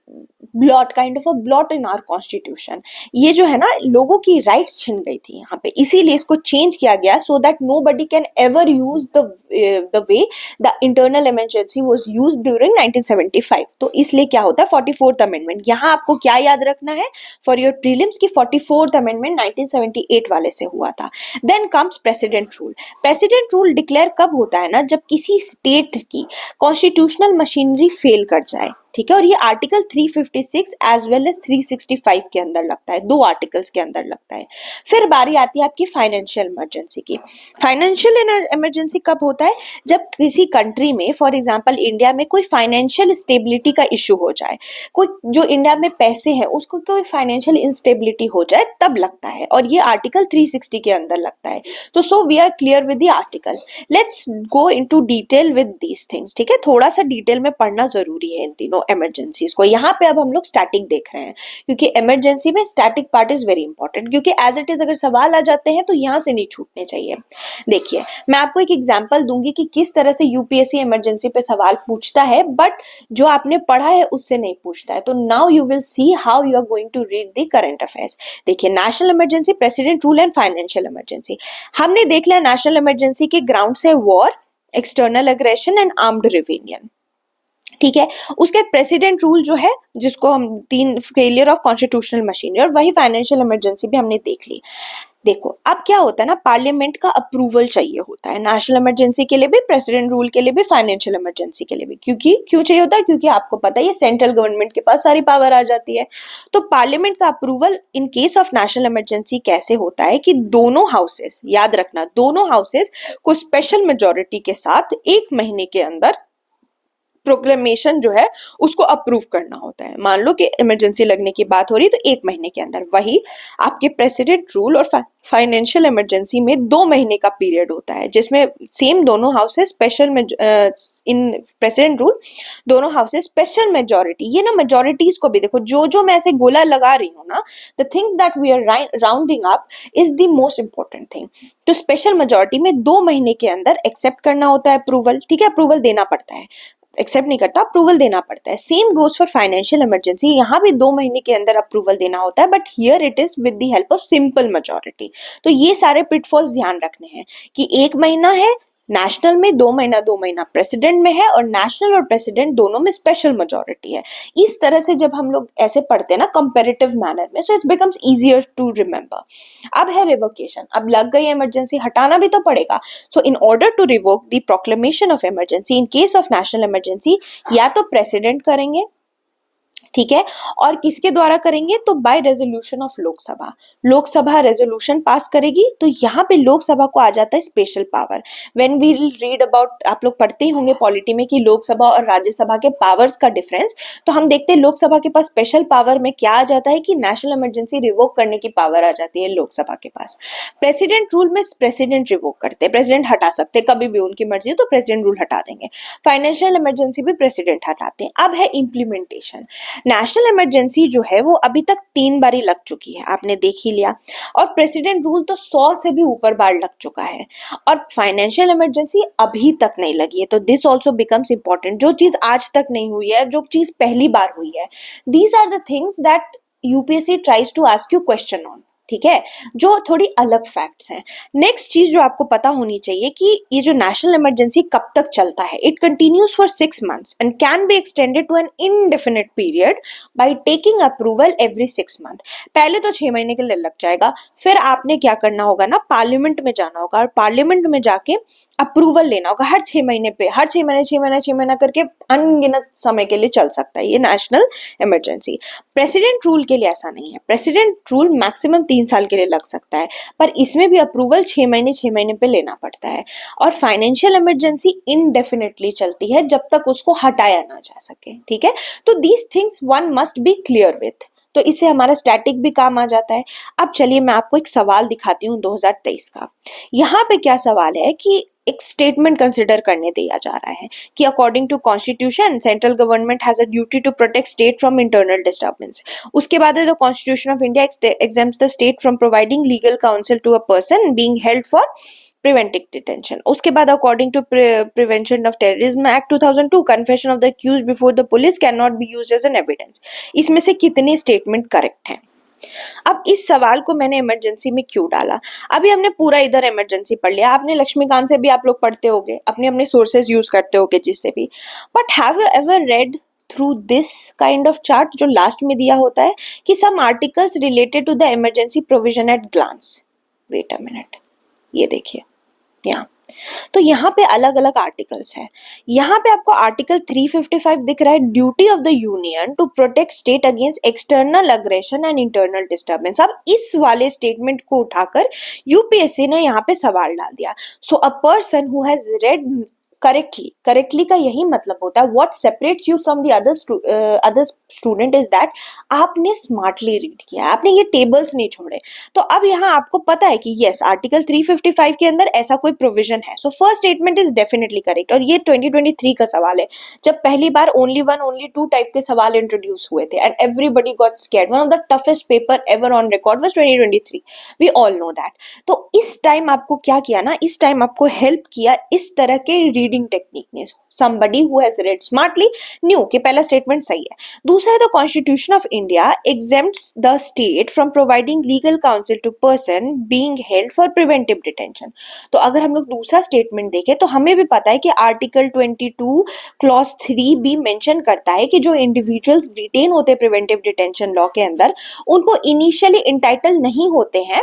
kind of a blot in our constitution. ये जो है ना, लोगों की राइट्स छिन गई थी यहाँ पे, इसीलिए इसको चेंज किया गया, so that nobody can ever use the way the internal emergency was used during 1975. तो इसलिए क्या होता है 44th अमेंडमेंट। यहाँ आपको क्या याद रखना है फॉर योर प्रीलिम्स की 44th अमेंडमेंट 1978 वाले से हुआ था। Then comes president rule. President rule declare कब होता है ना, जब किसी स्टेट की कॉन्स्टिट्यूशनल मशीनरी फेल कर जाए। ठीक है, और ये आर्टिकल 356 एज वेल एज 365 के अंदर लगता है, 2 आर्टिकल्स के अंदर लगता है। फिर बारी आती है आपकी फाइनेंशियल इमरजेंसी की। फाइनेंशियल इमरजेंसी कब होता है? जब किसी कंट्री में, फॉर एग्जांपल इंडिया में, कोई फाइनेंशियल स्टेबिलिटी का इशू हो जाए, कोई जो इंडिया में पैसे हैं उसको कोई फाइनेंशियल इंस्टेबिलिटी हो जाए, तब लगता है, और ये आर्टिकल 360 के अंदर लगता है। तो so we are clear with the articles. Let's go into detail with these things. ठीक है, थोड़ा सा डिटेल में पढ़ना जरूरी है इन तीनों इमरजेंसीज को। यहाँ पे अब हम लोग स्टैटिक देख रहे हैं, क्योंकि इमरजेंसी में static part is very important, क्योंकि एज इट इज अगर सवाल आ जाते हैं तो यहाँ से नहीं छूटने चाहिए। देखिए मैं आपको एक एग्जांपल दूंगी कि किस तरह से यूपीएससी इमरजेंसी पे सवाल पूछता है, बट जो आपने पढ़ा है उससे नहीं पूछता है। तो now you will see how you are going to read the current affairs. देखिए national emergency, president rule and financial emergency. हमने देख लिया नेशनल इमरजेंसी के ग्राउंड्स है war, external aggression and armed rebellion. ठीक है, उसके बाद प्रेसिडेंट रूल जो है, जिसको हम 3 फेलियर ऑफ कॉन्स्टिट्यूशनल मशीनरी, और वही फाइनेंशियल इमरजेंसी भी हमने देख ली। देखो अब क्या होता है ना, पार्लियामेंट का अप्रूवल चाहिए होता है नेशनल इमरजेंसी के लिए भी, प्रेसिडेंट रूल के लिए भी, फाइनेंशियल इमरजेंसी के लिए भी। क्यों चाहिए होता है? क्योंकि आपको पता है ये सेंट्रल गवर्नमेंट के पास सारी पावर आ जाती है। तो पार्लियामेंट का approval in case of national emergency कैसे होता है कि दोनों हाउसेस, याद रखना, दोनों हाउसेस को स्पेशल मेजोरिटी के साथ 1 महीने के अंदर प्रोक्लेमेशन जो है उसको अप्रूव करना होता है। मान लो कि इमरजेंसी लगने की बात हो रही तो 1 महीने के अंदर, वही आपके प्रेसिडेंट रूल और फाइनेंशियल इमरजेंसी में 2 महीने का पीरियड होता है, जिसमें सेम दोनों हाउसेस स्पेशल में इन प्रेसिडेंट रूल दोनों हाउसेस स्पेशल मेजोरिटी, ये ना मेजोरिटीज को भी देखो, जो जो मैं ऐसे गोला लगा रही हूँ ना, the things that we are rounding up is the most important thing. तो स्पेशल मेजोरिटी में 2 महीने के अंदर एक्सेप्ट करना होता है अप्रूवल, ठीक है, अप्रूवल देना पड़ता है, एक्सेप्ट नहीं करता, अप्रूवल देना पड़ता है। Same goes for financial emergency, यहाँ भी 2 महीने के अंदर अप्रूवल देना होता है, but here it is with the help of simple majority. तो ये सारे पिटफॉल्स ध्यान रखने हैं कि 1 महीना है नेशनल में, 2 महीना प्रेसिडेंट में है, और नेशनल और प्रेसिडेंट दोनों में स्पेशल मेजोरिटी है। इस तरह से जब हम लोग ऐसे पढ़ते हैं ना कंपैरेटिव मैनर में, so it's becomes easier to remember. अब है रिवोकेशन, अब लग गई इमरजेंसी, हटाना भी तो पड़ेगा। So in order to revoke the proclamation of emergency in case of national emergency, या तो प्रेसिडेंट करेंगे, ठीक है, और किसके द्वारा करेंगे, तो by resolution of Lok Sabha. Lok Sabha resolution pass करेगी, तो यहाँ पे लोकसभा को आ जाता है special power. When we read about, आप लोग पढ़ते ही होंगे पॉलिटी में कि लोकसभा और राज्यसभा के पावर्स का डिफरेंस, तो हम देखते हैं लोकसभा के पास स्पेशल पावर में क्या आ जाता है कि नेशनल इमरजेंसी रिवोक करने की पावर आ जाती है लोकसभा के पास। प्रेसिडेंट रूल में प्रेसिडेंट रिवोक करते हैं, प्रेसिडेंट हटा सकते हैं कभी भी, उनकी मर्जी तो प्रेसिडेंट रूल हटा देंगे। फाइनेंशियल इमरजेंसी भी प्रेसिडेंट हटाते हैं। अब है इम्प्लीमेंटेशन। नेशनल इमरजेंसी जो है वो अभी तक 3 बारी लग चुकी है, आपने देख ही लिया, और प्रेसिडेंट रूल तो 100 से भी ऊपर बार लग चुका है, और फाइनेंशियल इमरजेंसी अभी तक नहीं लगी है। तो दिस ऑल्सो बिकम्स इंपॉर्टेंट, जो चीज आज तक नहीं हुई है, जो चीज पहली बार हुई है, these are the things that UPSC tries to ask you question on, ठीक है, जो थोड़ी अलग फैक्ट्स हैं। नेक्स्ट चीज जो आपको पता होनी चाहिए कि ये जो नेशनल इमरजेंसी कब तक चलता है, it continues for 6 months and can be extended to an indefinite period by taking approval every 6 month। पहले तो 6 महीने के लिए लग जाएगा, फिर आपने क्या करना होगा ना, पार्लियामेंट में जाना होगा, और पार्लियामेंट में जाके अप्रूवल लेना होगा हर 6 महीने पे, हर 6 महीना करके अनगिनत समय के लिए चल सकता है ये नेशनल इमरजेंसी। प्रेसिडेंट रूल के लिए ऐसा नहीं है, प्रेसिडेंट रूल मैक्सिमम 3 साल के लिए लग सकता है, पर इसमें भी अप्रूवल 6 महीने पे लेना पड़ता है। और फाइनेंशियल इमरजेंसी इनडेफिनेटली चलती है जब तक उसको हटाया ना जा सके, ठीक है। तो these things one must be clear with, तो इससे हमारा स्टैटिक भी काम आ जाता है। अब चलिए मैं आपको एक सवाल दिखाती हूँ 2023 का। यहाँ पे क्या सवाल है कि एक स्टेटमेंट कंसिडर करने दिया जा रहा है कि according to constitution central government has a duty to protect state from internal disturbance. उसके बाद है the constitution of India exempts the state from providing legal counsel to a person being held for preventive detention. उसके बाद according to prevention of terrorism act 2002 confession of the accused before the police can not be used as an evidence. इसमें से कितने statement correct हैं? अब इस सवाल को मैंने इमरजेंसी में क्यों डाला, अभी हमने पूरा इधर इमरजेंसी पढ़ लिया, आपने लक्ष्मीकांत से भी आप लोग पढ़ते होगे, अपने अपने सोर्सेज यूज करते होगे जिससे भी, but have you ever read through this kind of chart जो लास्ट में दिया होता है कि some articles related to the emergency provision at glance. Wait a minute, ये देखिए यहाँ, तो यहाँ पे अलग अलग आर्टिकल्स हैं। यहाँ पे आपको आर्टिकल 355 दिख रहा है, duty of the union to protect state against external aggression and internal disturbance. अब इस वाले स्टेटमेंट को उठाकर यूपीएससी ने यहाँ पे सवाल डाल दिया। So a person who has read correctly का यही मतलब होता है, what separates you from the other student is that आपने स्मार्टली रीड किया, आपने ये टेबल्स नहीं छोड़े। तो अब यहाँ आपको पता है कि यस आर्टिकल 355 के अंदर ऐसा कोई प्रोविजन है, so first statement is definitely correct. और ये 2023 का सवाल है, जब पहली बार ओनली 1 ओनली 2 टाइप के सवाल इंट्रोड्यूस हुए थे and everybody got scared. One of the toughest paper ever on record was 2023, we all know that. तो इस टाइम आपको क्या किया ना, इस टाइम आपको हेल्प किया इस तरह के रीडिंग टेक्निक ने। somebody who has read smartly knew कि पहला स्टेटमेंट सही है। दूसरा है the constitution of India exempts the state from providing legal counsel to person being held for preventive detention। तो अगर हम लोग दूसरा स्टेटमेंट देखें तो हमें भी पता है कि आर्टिकल 22 क्लॉज 3 भी मेंशन करता है कि जो इंडिविजुअल्स डिटेन होते हैं प्रिवेंटिव डिटेंशन लॉ के अंदर, उनको इनिशियली इंटाइटल नहीं होते हैं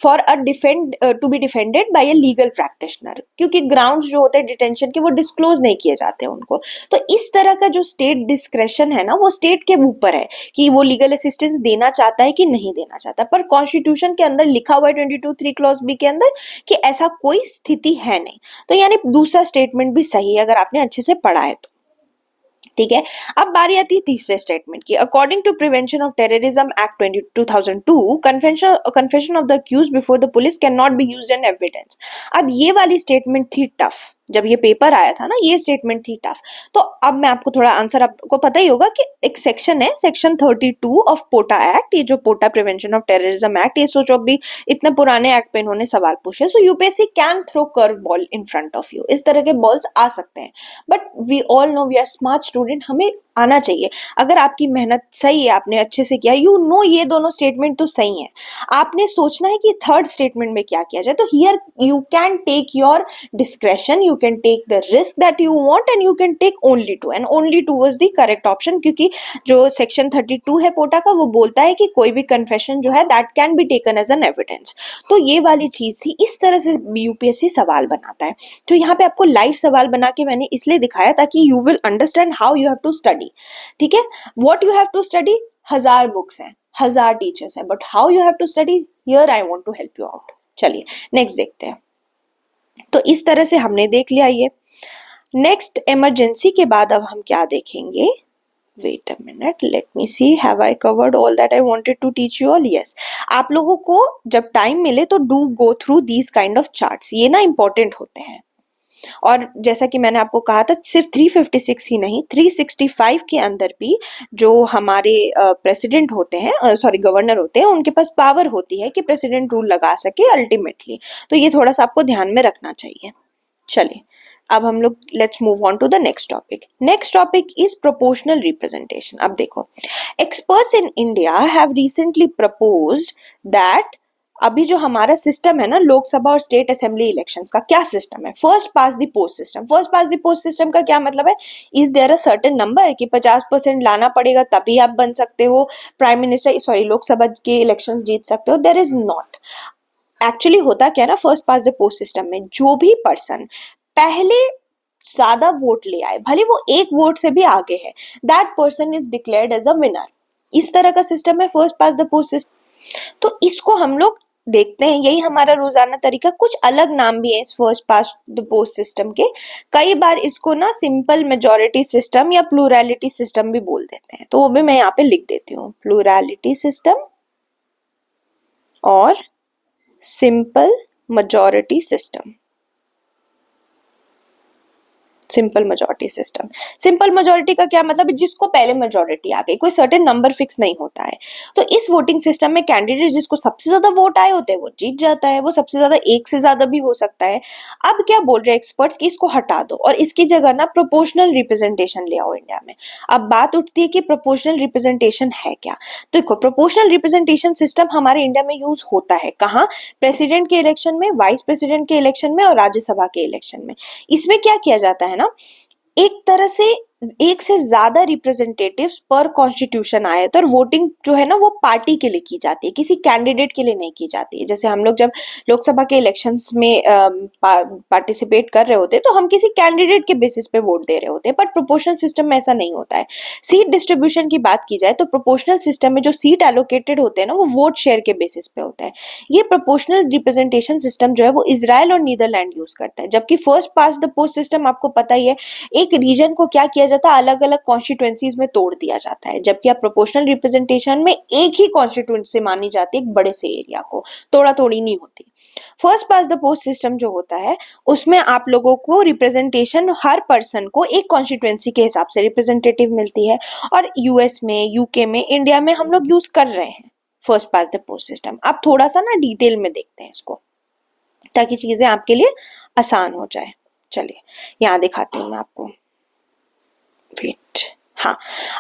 for a defend to be defended by a legal practitioner, क्योंकि ग्राउंड्स जो होते हैं डिटेंशन के वो डिस्क्लोज नहीं किए जाते हैं उनको। तो इस तरह का जो स्टेट डिस्क्रेशन है ना, वो स्टेट के ऊपर है कि वो लीगल असिस्टेंस देना चाहता है कि नहीं देना चाहता। पर कॉन्स्टिट्यूशन के अंदर लिखा हुआ है 22(3) क्लॉज बी के अंदर कि ऐसा कोई स्थिति है नहीं। तो यानी दूसरा स्टेटमेंट भी सही है अगर आपने अच्छे से पढ़ा है तो। ठीक है। अब बारी आती है तीसरे स्टेटमेंट की। According to prevention of terrorism act 2002, confession of the accused before the police can not be used an evidence. अब ये वाली स्टेटमेंट थी टफ, जब ये पेपर आया था ना, ये स्टेटमेंट थी टफ। तो अब मैं आपको थोड़ा आंसर, आपको पता ही होगा कि एक सेक्शन है, सेक्शन 32 ऑफ पोटा एक्ट, ये जो पोटा प्रिवेंशन ऑफ टेररिज्म एक्ट, ये सोचो अभी इतने पुराने एक्ट पे इन्होंने सवाल पूछे। So UPSC can throw curve ball in front of you, इस तरह के बॉल्स आ सकते हैं, but we all know we are smart student, हमें आना चाहिए। अगर आपकी मेहनत सही है, आपने अच्छे से किया, यू नो ये दोनों स्टेटमेंट तो सही है, आपने सोचना है कि थर्ड स्टेटमेंट में क्या किया जाए। तो here you can take your discretion, you can take the risk that you want and you can take only two, and only two was the correct option, क्योंकि जो सेक्शन 32 है पोटा का, वो बोलता है कि कोई भी कन्फेशन जो है that can be taken as an evidence. तो ये वाली चीज थी, इस तरह से यूपीएससी सवाल बनाता है। तो यहाँ पे आपको लाइव सवाल बना के मैंने इसलिए दिखाया ताकि you will understand how you have to study. ठीक है, what you have to study, 1000 books हैं, 1000 टीचर्स हैं, but how you have to study, here I want to help you out. चलिए नेक्स्ट देखते हैं। तो इस तरह से हमने देख लिया ये। नेक्स्ट इमरजेंसी के बाद अब हम क्या देखेंगे, wait a minute, let me see, have I covered all that I wanted to teach you all? Yes, आप लोगों को जब टाइम मिले तो do go through these kind of charts, ये ना important होते हैं। और जैसा कि मैंने आपको कहा था, सिर्फ 356 ही नहीं, 365 के अंदर भी जो हमारे प्रेसिडेंट होते हैं, सॉरी गवर्नर होते हैं, उनके पास पावर होती है कि प्रेसिडेंट रूल लगा सके अल्टीमेटली। तो ये थोड़ा सा आपको ध्यान में रखना चाहिए। चलिए अब हम लोग let's move on to the next topic. Next topic is proportional representation. अब देखो, experts in India have recently proposed that अभी जो हमारा सिस्टम है ना, लोकसभा और स्टेट असेंबली इलेक्शंस का क्या सिस्टम है, first past the post system. First past the post system का क्या मतलब है, is there a certain number कि 50% लाना पड़ेगा तभी आप बन सकते हो प्राइम मिनिस्टर, सॉरी लोकसभा के इलेक्शंस जीत सकते हो, देयर इज नॉट। एक्चुअली होता क्या ना, first past the post system में जो भी पर्सन पहले ज्यादा वोट ले आए, भले वो एक वोट से भी आगे है, that person is declared as a winner. इस तरह का सिस्टम है first past the post system. तो इसको हम लोग देखते हैं, यही हमारा रोजाना तरीका। कुछ अलग नाम भी है इस first past the post system के, कई बार इसको ना सिंपल मेजोरिटी सिस्टम या प्लूरैलिटी सिस्टम भी बोल देते हैं, तो वो भी मैं यहाँ पे लिख देती हूँ, प्लूरैलिटी सिस्टम और simple majority system. Simple majority system, simple majority का क्या मतलब है, जिसको पहले मेजोरिटी आ गई, कोई सर्टेन नंबर फिक्स नहीं होता है। तो इस वोटिंग सिस्टम में कैंडिडेट जिसको सबसे ज्यादा वोट आए होते हैं वो जीत जाता है, वो सबसे ज्यादा एक से ज्यादा भी हो सकता है। अब क्या बोल रहे हैं एक्सपर्ट्स कि इसको हटा दो और इसकी जगह ना प्रोपोर्शनल रिप्रेजेंटेशन ले आओ इंडिया में। अब बात उठती है कि प्रोपोर्शनल रिप्रेजेंटेशन है क्या। तो देखो, प्रोपोर्शनल रिप्रेजेंटेशन सिस्टम हमारे इंडिया में यूज होता है कहाँ, प्रेसिडेंट के इलेक्शन में, वाइस प्रेसिडेंट के इलेक्शन में और राज्यसभा के इलेक्शन में। इसमें क्या किया जाता है ना, एक तरह से एक से ज्यादा रिप्रेजेंटेटिव्स पर कॉन्स्टिट्यूशन आए तो, और वोटिंग जो है ना वो पार्टी के लिए की जाती है, किसी कैंडिडेट के लिए नहीं की जाती है। जैसे हम लोग जब लोकसभा के इलेक्शंस में पार्टिसिपेट कर रहे होते हैं तो हम किसी कैंडिडेट के बेसिस पे वोट दे रहे होते हैं, बट प्रोपोर्शनल सिस्टम में ऐसा नहीं होता है। सीट डिस्ट्रीब्यूशन की बात की जाए तो प्रोपोर्शनल सिस्टम में जो सीट एलोकेटेड होते हैं ना, वो वोट शेयर के बेसिस पे होता है। ये प्रोपोर्शनल रिप्रेजेंटेशन सिस्टम जो है वो इजराइल और नीदरलैंड यूज करता है, जबकि first past the post system आपको पता ही है, एक रीजन को क्या किया जाता है, अलग अलग कॉन्स्टिट्यूएंसीज में तोड़ दिया जाता है, जबकि आप प्रोपोर्शनल रिप्रेजेंटेशन में एक ही कॉन्स्टिट्यूएंसी मानी जाती है, एक बड़े से एरिया को, तोड़ा तोड़ी नहीं होती। First past the post system जो होता है उसमें आप लोगों को रिप्रेजेंटेशन, हर पर्सन को एक कॉन्स्टिट्यूएंसी के हिसाब से रिप्रेजेंटेटिव मिलती है, और यूएस में, यूके में, इंडिया में हम लोग यूज कर रहे हैं first past the post system. अब थोड़ा सा ना डिटेल में देखते हैं इसको ताकि चीजें आपके लिए आसान हो जाए। चलिए यहाँ दिखाती हूँ मैं आपको, वेट, हाँ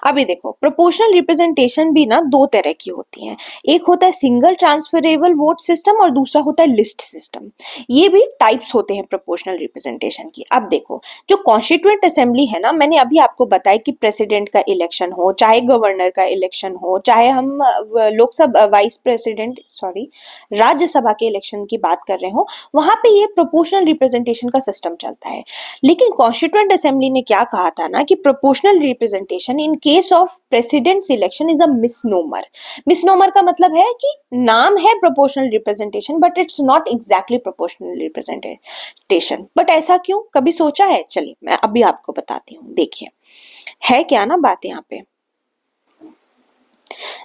अभी देखो, प्रोपोर्शनल रिप्रेजेंटेशन भी ना दो तरह की होती है, एक होता है सिंगल ट्रांसफरेबल वोट सिस्टम और दूसरा होता है लिस्ट सिस्टम। ये भी टाइप्स होते हैं प्रोपोर्शनल रिप्रेजेंटेशन की। अब देखो, जो कॉन्स्टिट्यूएंट असेंबली है ना, मैंने अभी आपको बताया कि प्रेसिडेंट का इलेक्शन हो, चाहे गवर्नर का इलेक्शन हो, चाहे हम Lok Sabha vice president sorry Rajya Sabha के इलेक्शन की बात कर रहे हो, वहां पे ये प्रोपोर्शनल रिप्रेजेंटेशन का सिस्टम चलता है। लेकिन कॉन्स्टिट्यूएंट असेंबली ने क्या कहा था ना कि proportional representation in case of president's election is a misnomer। misnomer का मतलब है कि नाम है proportional representation but it's not exactly proportional representation। but ऐसा क्यों, कभी सोचा है? चलिए मैं अभी आपको बताती हूँ। देखिए, है क्या ना बात यहाँ पे।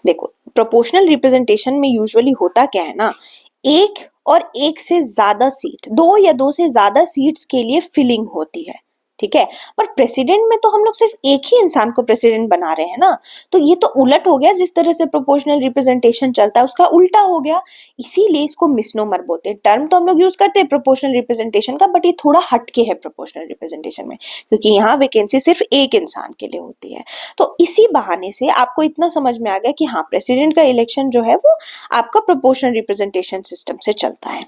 देखो प्रोपोर्शनल रिप्रेजेंटेशन में यूजुअली होता क्या है ना, एक और एक से ज्यादा सीट, दो या दो से ज्यादा सीट्स के लिए फिलिंग होती है, ठीक है। पर प्रेसिडेंट में तो हम लोग सिर्फ एक ही इंसान को प्रेसिडेंट बना रहे हैं ना, तो ये तो उलट हो गया, जिस तरह से प्रोपोर्शनल रिप्रेजेंटेशन चलता है उसका उल्टा हो गया। इसीलिए इसको मिसनोमर बोलते हैं। टर्म तो हम लोग यूज करते हैं प्रोपोर्शनल रिप्रेजेंटेशन का, बट ये थोड़ा हटके है प्रोपोर्शनल रिप्रेजेंटेशन में, क्योंकि यहाँ वैकेंसी सिर्फ एक इंसान के लिए होती है। तो इसी बहाने से आपको इतना समझ में आ गया कि हाँ, प्रेसिडेंट का इलेक्शन जो है वो आपका प्रोपोर्शनल रिप्रेजेंटेशन सिस्टम से चलता है।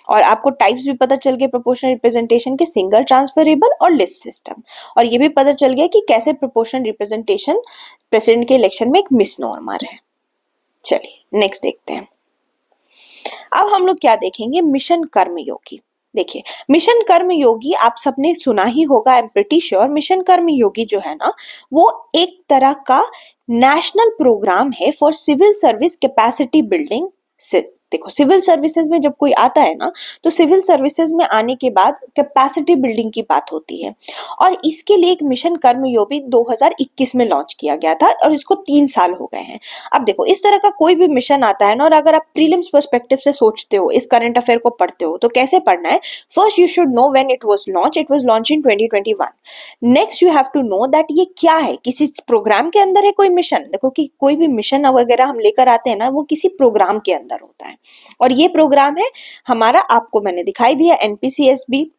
और आपको टाइप्स भी पता चल गए प्रोपोर्शनल रिप्रेजेंटेशन के, सिंगल, ट्रांसफरेबल और लिस्ट सिस्टम। और ये भी पता चल गया कि कैसे प्रोपोर्शनल रिप्रेजेंटेशन प्रेसिडेंट के इलेक्शन में एक मिसनॉर्मर है। चलिए नेक्स्ट देखते हैं। अब हम लोग क्या देखेंगे, मिशन कर्मयोगी। देखिए मिशन कर्मयोगी आप सबने सुना ही होगा, I am pretty sure. Mission Karmayogi जो है ना, वो एक तरह का नेशनल प्रोग्राम है for civil service capacity building. देखो सिविल सर्विसेज में जब कोई आता है ना, तो सिविल सर्विसेज में आने के बाद कैपेसिटी बिल्डिंग की बात होती है। और इसके लिए एक मिशन कर्मयोगी 2021 में लॉन्च किया गया था, और इसको 3 साल हो गए हैं। अब देखो इस तरह का कोई भी मिशन आता है ना, और अगर आप प्रीलिम्स पर्सपेक्टिव से सोचते हो, इस करंट अफेयर को पढ़ते हो, तो कैसे पढ़ना है। First you should know when it was launch in 2021। Next you have to know that ये क्या है, किसी प्रोग्राम के अंदर है कोई मिशन। देखो कि कोई भी मिशन वगैरह हम लेकर आते हैं ना, वो किसी प्रोग्राम के अंदर होता है, और ये प्रोग्राम है हमारा, आपको मैंने दिखाई दिया एनपीसीएसबी।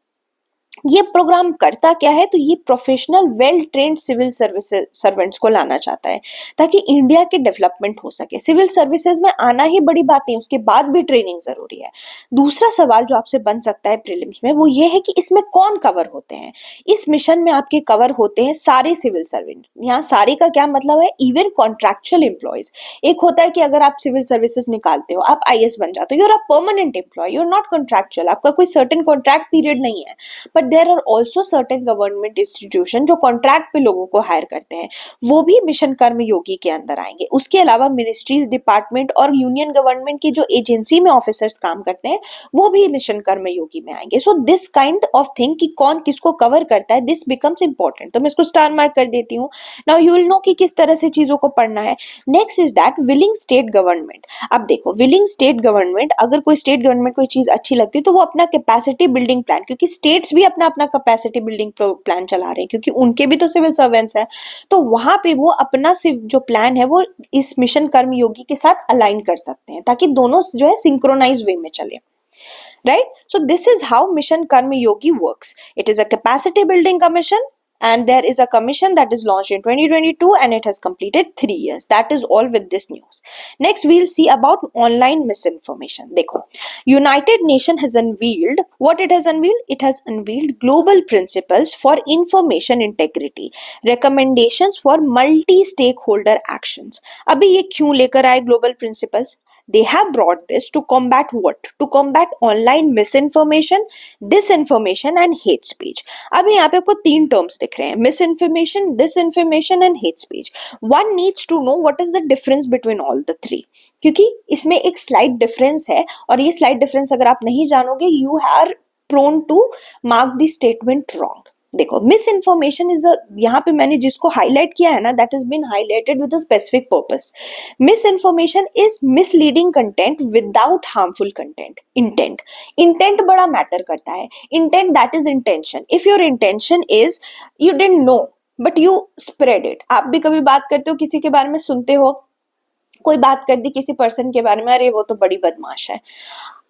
ये प्रोग्राम करता क्या है, तो ये professional well trained civil services servants को लाना चाहता है, ताकि इंडिया के डेवलपमेंट हो सके। सिविल सर्विसेज में आना ही बड़ी बात नहीं, उसके बाद भी ट्रेनिंग जरूरी है। दूसरा सवाल जो आपसे बन सकता है प्रीलिम्स में, वो ये है कि इसमें कौन कवर होते हैं। इस मिशन में आपके कवर होते हैं सारे सिविल सर्वेंट। यहाँ सारे का क्या मतलब है, इवन कॉन्ट्रैक्चुअल एम्प्लॉयज। एक होता है कि अगर आप सिविल सर्विसेज निकालते हो, आप आईएएस बन जाते हो, you're a permanent employ, you're not contractual, आपका कोई सर्टेन कॉन्ट्रैक्ट पीरियड नहीं है। But there are also certain government institution जो कॉन्ट्रैक्ट पे लोगों को हायर करते हैं, वो भी मिशन कर्मयोगी के अंदर आएंगे। उसके अलावा मिनिस्ट्रीज, डिपार्टमेंट और यूनियन गवर्नमेंट की जो एजेंसी में ऑफिसर्स काम करते हैं, वो भी मिशन कर्मयोगी में आएंगे। So this kind of thing कि कौन किसको कवर करता है, दिस बिकम्स इंपॉर्टेंट। तो मैं इसको स्टार मार्क कर देती हूँ। नाउ यू विल नो कि किस तरह से चीजों को पढ़ना है। Next is that willing state government. अब देखो विलिंग स्टेट गवर्नमेंट, अगर कोई स्टेट गवर्नमेंट कोई चीज अच्छी लगती है, तो वो अपना कैपेसिटी बिल्डिंग प्लान, क्योंकि स्टेट्स भी अपना अपना कैपेसिटी बिल्डिंग प्लान चला रहे हैं, क्योंकि उनके भी तो सिविल सर्वेंट्स हैं, तो वहां पे वो अपना जो प्लान है वो इस मिशन कर्मयोगी के साथ अलाइन कर सकते हैं, ताकि दोनों जो है सिंक्रोनाइज वे में चले। Right? So this is how Mission Karma Yogi works. It is a capacity building commission, and there is a commission that is launched in 2022 and it has completed 3 years. That is all with this news. Next we'll see about online misinformation. देखो, United Nation has unveiled, what it has unveiled? It has unveiled global principles for information integrity, recommendations for multi-stakeholder actions. अभी ये क्यों लेकर आए global principles? They have brought this to combat what? To combat online misinformation, disinformation and hate speech. अभी यहाँ पे आपको 3 terms दिख रहे हैं, misinformation, disinformation and hate speech. One needs to know what is the difference between all the three. क्योंकि इसमें एक slight difference है, और ये slight difference अगर आप नहीं जानोगे, you are prone to mark the statement wrong. देखो मिस इन्फॉर्मेशन इज अ, यहाँ पे मैंने जिसको हाईलाइट किया है ना, that is been highlighted with a specific purpose. Misinformation is misleading content without harmful content. Intent, intent बड़ा matter करता है। Intent that is intention. If your intention is you didn't know but you spread it. आप भी कभी बात करते हो, किसी के बारे में सुनते हो, कोई बात कर दी किसी पर्सन के बारे में, अरे वो तो बड़ी बदमाश है,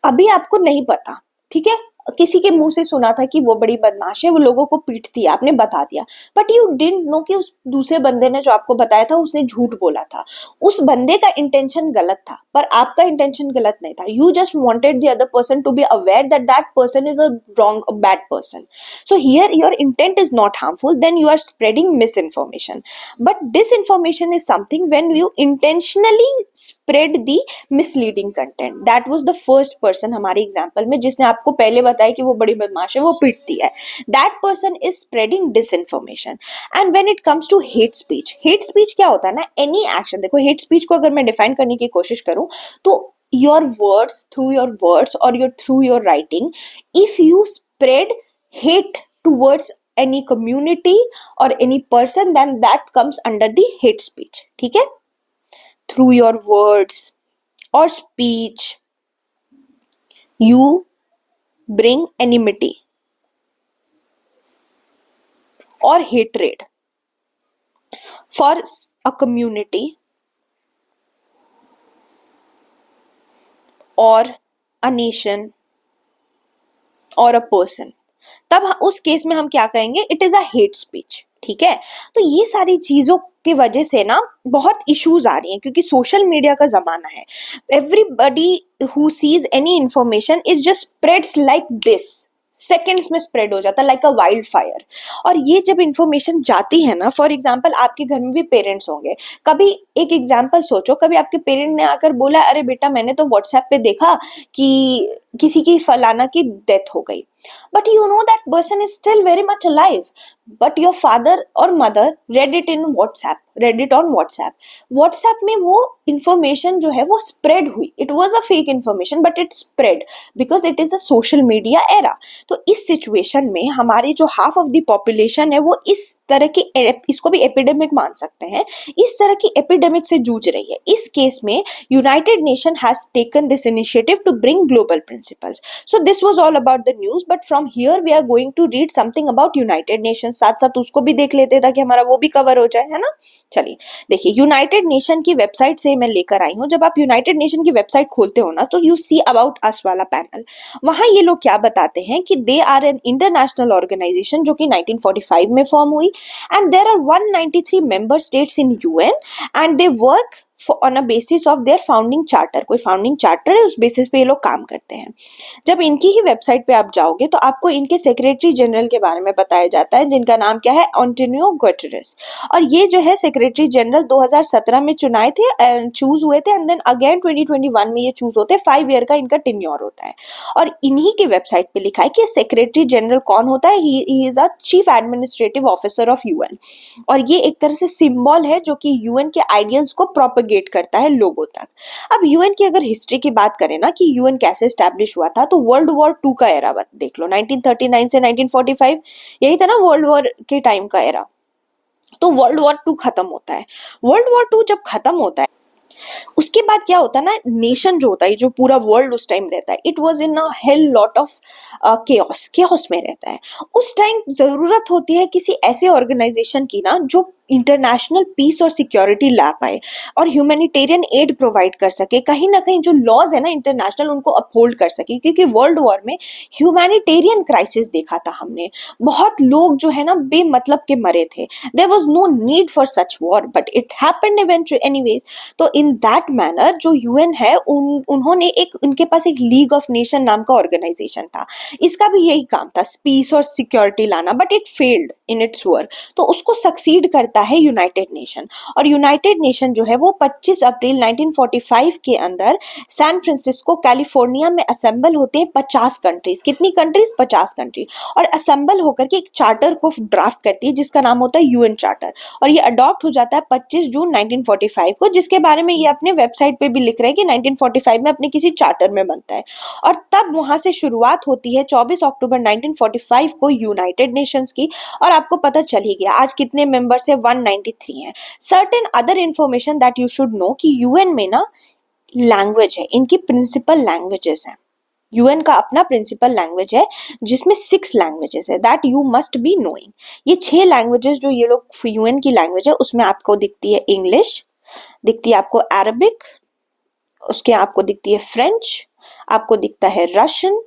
अभी आपको नहीं पता, ठीक है, किसी के मुंह से सुना था कि वो बड़ी बदमाश है, वो लोगों को पीटती है, आपने बता दिया, बट यू डिडंट नो कि उस दूसरे बंदे ने जो आपको बताया था उसने झूठ बोला था। उस बंदे का इंटेंशन गलत था, पर आपका इंटेंशन गलत नहीं था। You just wanted the other person to be aware that that person is a wrong, a bad person. So here your intent is not harmful, then you are spreading misinformation. But disinformation is something when you intentionally spread the misleading content. That was the first person हमारे example में जिसने आपको पहले बताया कि वो बड़ी बदमाश है, वो पीटती है। That person is spreading disinformation. And when it comes to hate speech, hate speech क्या होता है ना, एनी एक्शन। देखो हेट स्पीच को अगर मैं डिफाइन करने की कोशिश करूं, तो your words, through your words और through your writing, if you spread hate towards any community or any person, then that comes under the hate speech. ठीक है? Through your words or speech you bring enmity or hatred for a community or a nation और a person, तब उस केस में हम क्या कहेंगे, it is a hate speech. ठीक है? तो ये सारी चीजों की वजह से ना बहुत इश्यूज आ रही हैं, क्योंकि सोशल मीडिया का जमाना है. Everybody who seize any information is just spreads like this, seconds में स्प्रेड हो जाता है लाइक अ वाइल्ड फायर. और ये जब इंफॉर्मेशन जाती है ना, फॉर एग्जाम्पल आपके घर में भी पेरेंट्स होंगे, कभी एक एग्जाम्पल सोचो, कभी आपके पेरेंट ने आकर बोला अरे बेटा मैंने तो व्हाट्सएप पे देखा कि किसी की फलाना की डेथ हो गई, but you know that person is still very much alive, but your father or mother read it in WhatsApp, read it on WhatsApp में वो information जो है वो spread हुई, it was a fake information but it spread because it is a social media era. तो इस situation में हमारी जो half of the population है वो इस तरह की, इसको भी epidemic मान सकते हैं, इस तरह की epidemic से जूझ रही है. इस केस में United Nation has taken this initiative to bring global principles. So this was all about the news, but from here we are going to read something about United Nations. साथ साथ उसको भी देख लेते ताकि हमारा वो भी कवर हो जाए, है ना? चलिए देखिए, यूनाइटेड नेशन की वेबसाइट से मैं लेकर आई हूँ. जब आप यूनाइटेड नेशन की वेबसाइट खोलते हो ना, तो यू सी अबाउट अस वाला पैनल. वहां ये लोग क्या बताते हैं कि they are an international organization जो कि 1945 में फॉर्म हुई, and there are 193 member states in UN, and they work on a basis of their founding charter. कोई फाउंडिंग चार्टर है, उस बेसिस पे ये लोग काम करते हैं. जब इनकी ही वेबसाइट पे आप जाओगे तो आपको इनके सेक्रेटरी जनरल के बारे में बताया जाता है, जिनका नाम क्या है, एंटोनियो गुटेरेस. और ये जो है सेक्रेटरी जनरल 2017 में चूज हुए थे, एंड देन अगेन 2021 में ये चूज होते हैं. 5 ईयर का इनका टेन्योर होता है. और इन्हीं की वेबसाइट पे लिखा है कि सेक्रेटरी जनरल कौन होता है. He is a chief administrative officer of UN, और ये एक तरह से सिंबल है जो कि यूएन के आइडियल्स को प्रोपेगेट करता है लोगों तक. अब यूएन की अगर हिस्ट्री की बात करें ना कि यूएन कैसे एस्टैब्लिश हुआ था, तो वर्ल्ड वॉर 2 का एरा देख लो, 1939 से 1945, यही था ना वर्ल्ड वॉर के टाइम का एरा. तो वर्ल्ड वॉर 2 खत्म होता है. वर्ल्ड वॉर 2 जब खत्म होता है, उसके बाद क्या होता है ना, नेशन जो होता है, जो पूरा वर्ल्ड उस टाइम रहता है, it was in a hell lot of chaos में रहता है. उस टाइम जरूरत होती है किसी ऐसे ऑर्गेनाइजेशन की ना जो इंटरनेशनल पीस और सिक्योरिटी ला पाए और ह्यूमैनिटेरियन एड प्रोवाइड कर सके, कहीं ना कहीं जो लॉज है ना इंटरनेशनल उनको अपहोल्ड कर सके. क्योंकि वर्ल्ड वॉर में ह्यूमैनिटेरियन क्राइसिस देखा था हमने, बहुत लोग जो है ना बेमतलब के मरे थे. There was no need for such war, but it happened eventually anyways. तो इन दैट मैनर जो यूएन है, उन्होंने उनके पास एक लीग ऑफ नेशन नाम का ऑर्गेनाइजेशन था. इसका भी यही काम था, पीस और सिक्योरिटी लाना, but it failed in its work. तो उसको सक्सीड करता है यूनाइटेड नेशन. और यूनाइटेड नेशन जो है वो 25 अप्रैल 1945 के अंदर सैन फ्रांसिस्को कैलिफोर्निया में असेंबल होते हैं 50 कंट्रीज. कितनी कंट्रीज? 50 कंट्री. और असेंबल होकर के एक चार्टर को ड्राफ्ट करती है जिसका नाम होता है यूएन चार्टर. और ये अडॉप्ट हो जाता है 25 जून 1945 को, जिसके बारे में ये अपने वेबसाइट पे भी लिख रहे हैं कि 1945 में अपने किसी चार्टर में बनता है. और तब वहां से शुरुआत होती है 24 अक्टूबर 1945 को यूनाइटेड नेशंस की. और आपको पता चल ही गया आज कितने मेंबर्स है, 193 है. Certain other information that you should no कि यूएन में ना लैंग्वेज है, इनकी प्रिंसिपल लैंग्वेजेस हैं. यूएन का अपना प्रिंसिपल लैंग्वेज है जिसमें 6 लैंग्वेजेस है, that you must be knowing. ये 6 लैंग्वेजेस जो ये लोग यूएन की लैंग्वेज है, उसमें आपको दिखती है इंग्लिश, दिखती है आपको अरबिक, उसके आपको दिखती है फ्रेंच, आपको दिखता है रशियन,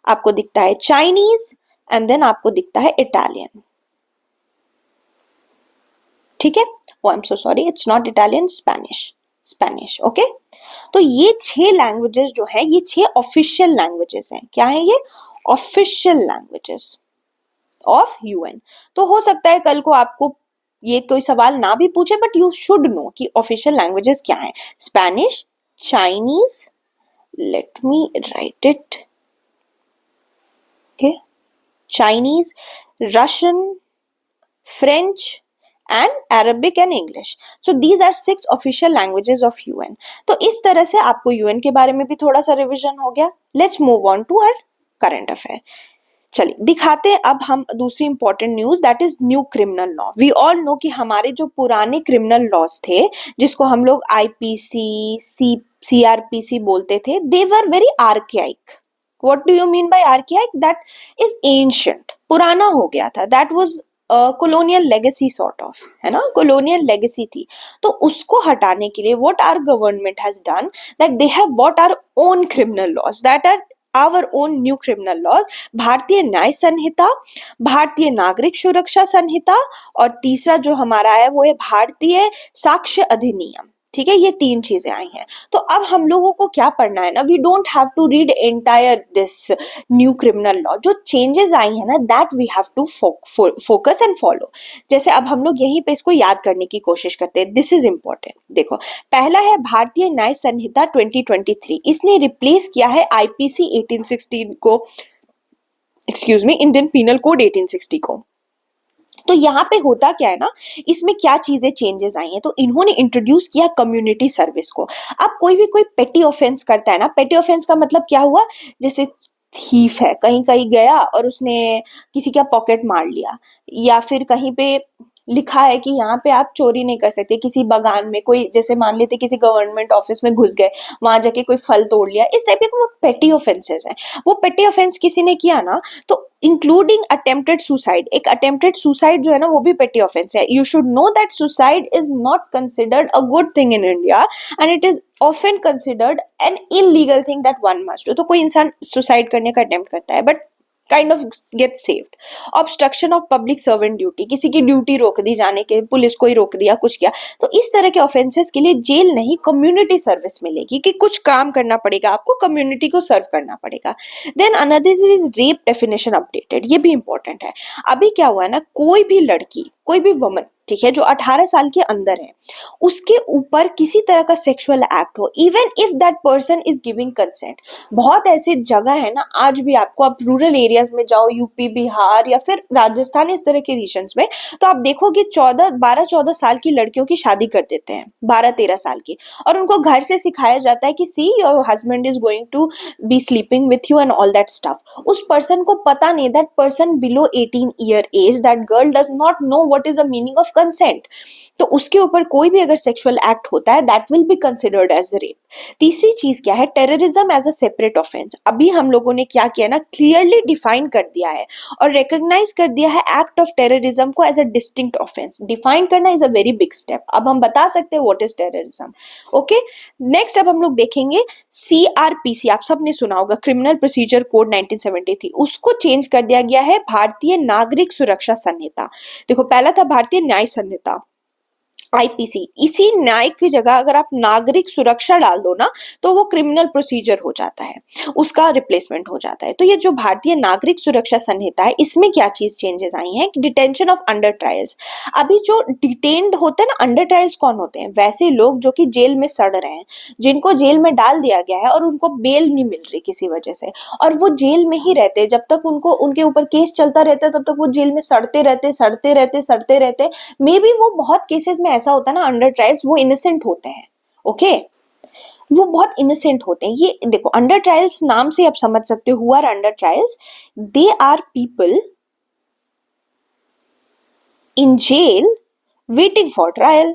आपको दिखता है चाइनीज, एंड देन आपको दिखता है इटालियन. ठीक है? I am so sorry, it's not Italian, Spanish. Okay, तो ये 6 लैंग्वेजेस जो है, ये 6 ऑफिशियल लैंग्वेजेस हैं. क्या है ये? Official languages of UN. तो हो सकता है कल को आपको ये कोई सवाल ना भी पूछे, बट यू शुड नो कि ऑफिशियल लैंग्वेजेस क्या है. Spanish, Chinese, let me right it, okay, Chinese, Russian, French and Arabic and English. So these are 6 official languages of UN. तो इस तरह से आपको UN के बारे में भी थोड़ा सा रिविजन हो गया. Let's move on to our current affair. चलिए दिखाते हैं अब हम दूसरी important news, that is new criminal law. We all know कि हमारे जो पुराने क्रिमिनल लॉज थे, जिसको हम लोग आईपीसी, सीआरपीसी बोलते थे, they were very archaic. What do you mean by archaic? That is ancient, पुराना हो गया था। That was colonial legacy sort of, है ना, कॉलोनियल लेगेसी थी। तो उसको हटाने के लिए what our government has done, that they have bought our own criminal laws, that are our own new criminal laws, भारतीय न्याय संहिता, भारतीय नागरिक सुरक्षा संहिता, और तीसरा जो हमारा है वो है भारतीय साक्ष्य अधिनियम। ठीक है, ये 3 चीजें आई हैं। तो अब हम लोगों को क्या पढ़ना है ना, we don't have to read entire this new criminal law. जो चेंजेस आई है ना, that we have to focus and follow. जैसे अब हम लोग यहीं पे इसको याद करने की कोशिश करते हैं, दिस इज इंपॉर्टेंट। देखो, पहला है भारतीय न्याय संहिता 2023, इसने रिप्लेस किया है आईपीसी 1816 को, excuse me, Indian penal code 1860 को। तो यहाँ पे होता क्या है ना, इसमें क्या चीजें चेंजेस आई हैं, तो इन्होंने इंट्रोड्यूस किया कम्युनिटी सर्विस को। अब कोई पेटी ऑफेंस करता है ना, पेटी ऑफेंस का मतलब क्या हुआ, जैसे थीफ है, कहीं कहीं गया और उसने किसी का पॉकेट मार लिया, या फिर कहीं पे लिखा है कि यहाँ पे आप चोरी नहीं कर सकते, किसी बागान में कोई, जैसे मान लेते किसी गवर्नमेंट ऑफिस में घुस गए, वहां जाके कोई फल तोड़ लिया, इस टाइप के वो पेटी ऑफेंसेस हैं। वो पेटी ऑफेंस किसी ने किया ना, तो इंक्लूडिंग अटेम्प्टेड सुसाइड, एक अटेम्प्टेड सुसाइड जो है ना वो भी पेटी ऑफेंस है। You should know that suicide is not considered a good thing in India, and it is often considered an illegal thing that one must do. तो कोई इंसान सुसाइड करने का अटेम्प्ट करता है but kind of gate saved. Obstruction of public servant duty, किसी की duty रोक दी जाने के, पुलिस को ही रोक दिया, कुछ किया, तो इस तरह के ऑफेंसेस के लिए जेल नहीं, कम्युनिटी सर्विस मिलेगी, कि कुछ काम करना पड़ेगा आपको, कम्युनिटी को सर्व करना पड़ेगा। Then another is rape definition updated, ये भी इंपॉर्टेंट है। अभी क्या हुआ है ना, कोई भी लड़की, कोई भी वुमन, ठीक है, जो 18 साल के अंदर है, उसके ऊपर किसी तरह का सेक्सुअल एक्ट हो, even if that person is giving consent, बहुत ऐसी जगह है ना आज भी, आपको आप रूरल एरियाज में जाओ, यूपी, बिहार या फिर राजस्थान, इस तरह के रीजन्स में, तो आप देखोगे 12 साल की लड़कियों की शादी कर देते हैं, 12-13 साल की, और उनको घर से सिखाया जाता है कि see your husband is going to be sleeping with you and all that stuff. उस पर्सन को पता नहीं, that person below 18 year age, that girl does not know what is the meaning of consent. तो उसके ऊपर कोई भी अगर सेक्सुअल एक्ट होता है, that will be considered as rape. तीसरी चीज क्या है, terrorism as a separate offence. अभी हम लोगों ने क्या किया ना, क्लियरली डिफाइन कर दिया है और रिकॉग्नाइज कर दिया है एक्ट ऑफ टेररिज्म को as a distinct offence. Define करना is a very big step. अब हम बता सकते हैं what is terrorism. Okay, next अब हम लोग देखेंगे सीआरपीसी, आप सबने सुना होगा, क्रिमिनल प्रोसीजर कोड 1973, उसको चेंज कर दिया गया है भारतीय नागरिक सुरक्षा संहिता। देखो, पहला था भारतीय न्याय संहिता आईपीसी, इसी न्याय की जगह अगर आप नागरिक सुरक्षा डाल दो ना, तो वो क्रिमिनल प्रोसीजर हो जाता है, उसका रिप्लेसमेंट हो जाता है। तो ये जो भारतीय नागरिक सुरक्षा संहिता है, इसमें क्या चीज चेंजेस आई हैं, डिटेंशन ऑफ अंडर ट्रायल्स। अभी जो डिटेन्ड होते हैं ना, अंडर ट्रायल्स कौन होते हैं, वैसे लोग जो कि जेल में सड़ रहे हैं, जिनको जेल में डाल दिया गया है और उनको बेल नहीं मिल रही किसी वजह से, और वो जेल में ही रहते हैं जब तक उनको, उनके ऊपर केस चलता रहता है, तब तक वो जेल में सड़ते रहते। मे बी वो बहुत केसेस में ऐसा होता है ना, अंडर ट्रायल्स वो इनोसेंट होते हैं। ओके, वो बहुत इनोसेंट होते हैं। ये देखो, अंडर ट्रायल्स नाम से आप समझ सकते हो, who are under trials, they are people in jail waiting for trial,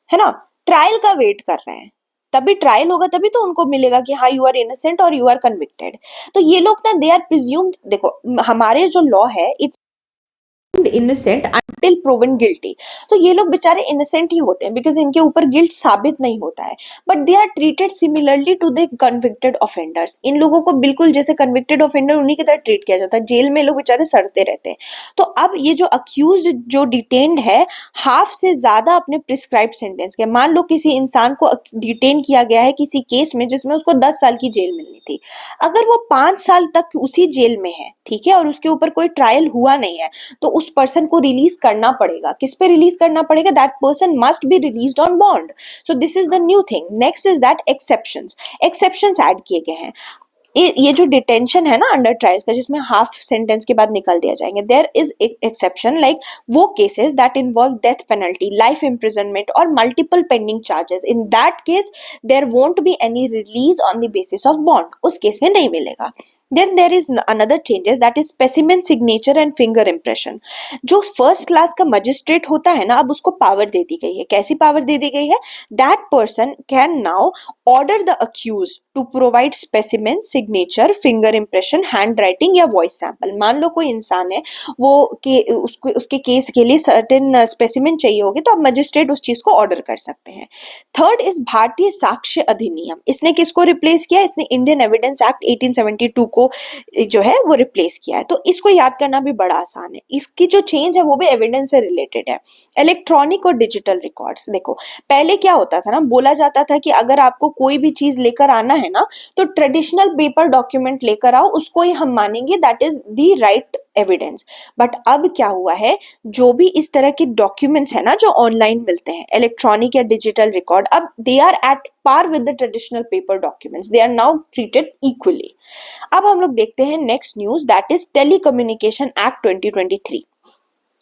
है ना, ट्रायल का वेट कर रहे हैं, तभी ट्रायल होगा, तभी तो उनको मिलेगा कि हाँ यू आर इनोसेंट और यू आर कन्विक्टेड। तो ये लोग ना, दे आर प्रिज्यूम्ड, देखो हमारे जो लॉ है, it's innocent until proven guilty, तो ये लोग बेचारे innocent ही होते हैं बिकॉज इनके ऊपर गिल्ट साबित नहीं होता है, but they are treated similarly to the convicted offenders. इन लोगों को बिल्कुल जैसे कन्विक्टेड ऑफेंडर उन्हीं की तरह ट्रीट किया जाता है, जेल में लोग बेचारे सड़ते रहते हैं। तो अब ये जो अक्यूज जो डिटेन्ड है, हाफ से ज्यादा अपने प्रिस्क्राइब सेंटेंस के, मान लो किसी इंसान को डिटेन किया गया है किसी केस में जिसमें उसको 10 साल की जेल मिलनी थी, अगर वो 5 साल तक उसी जेल में है, ठीक है, और उसके ऊपर कोई ट्रायल हुआ नहीं है, तो उस पर्सन को रिलीज करना पड़ेगा। किस पे रिलीज करना पड़ेगा, that person must be released on bond. So this is the new thing. Next is that exceptions add किए गए हैं। ये जो डिटेंशन है ना अंडर ट्रायल्स का, जिसमें हाफ सेंटेंस के बाद निकल दिया जाएंगे, देयर इज एक्सेप्शन लाइक वो cases that involve death penalty, life imprisonment और multiple pending charges. In that case there won't be any release on the basis of bond, उस केस में नहीं मिलेगा। Then there is another changes that is specimen signature and finger impression. जो first class का magistrate होता है ना, अब उसको पावर दे दी गई है। कैसी पावर दे दी गई है? That person can now order the accused to provide specimen signature finger impression handwriting या वॉइस सैंपल। मान लो कोई इंसान है, वो उसको उसके केस के लिए सर्टेन स्पेसिमेन चाहिए होगी, तो अब मजिस्ट्रेट उस चीज को ऑर्डर कर सकते हैं। थर्ड इज भारतीय साक्ष्य अधिनियम। इसने किसको रिप्लेस किया? इसने इंडियन एविडेंस एक्ट 1872 को जो है वो रिप्लेस किया है। तो इसको याद करना भी बड़ा आसान है। इसकी जो चेंज है वो भी एविडेंस से रिलेटेड है। इलेक्ट्रॉनिक और डिजिटल रिकॉर्ड्स। देखो पहले क्या होता था ना, बोला जाता था कि अगर आपको कोई भी चीज लेकर आना है ना, तो ट्रेडिशनल पेपर डॉक्यूमेंट लेकर आओ, उसको ही हम मानेंगे, that is the right evidence. But अब क्या हुआ है, जो भी इस तरह के डॉक्यूमेंट्स है ना जो ऑनलाइन मिलते हैं, इलेक्ट्रॉनिक या डिजिटल रिकॉर्ड, अब they are at par with the traditional paper documents, they are now treated equally. अब हम लोग देखते हैं next news, that is telecommunication act 2023।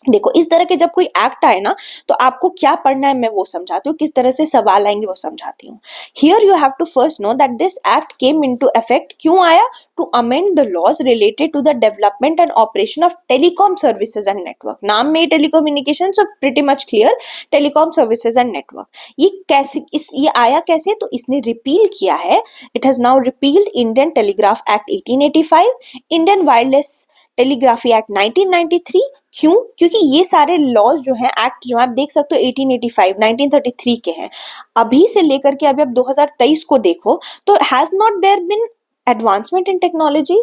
देखो इस तरह के जब कोई एक्ट आए ना, तो आपको क्या पढ़ना है मैं वो समझाती हूँ, किस तरह से सवाल आएंगे वो समझाती हूँ। Here you have to first know that this act came into effect. क्यों आया? To amend the laws related to the development and operation of telecom services and network. नाम में telecommunication, so pretty much clear, telecom services and network. ये कैसे ये आया कैसे? तो इसने रिपील किया है, it has now repealed Indian telegraph act 1885, Indian wireless telegraphy act 1993। क्यों? क्योंकि ये सारे लॉज जो हैं, एक्ट जो आप देख सकते हो 1885, 1933 के हैं। अभी से लेकर के अभी अब 2023 को देखो तो has not there been advancement in technology,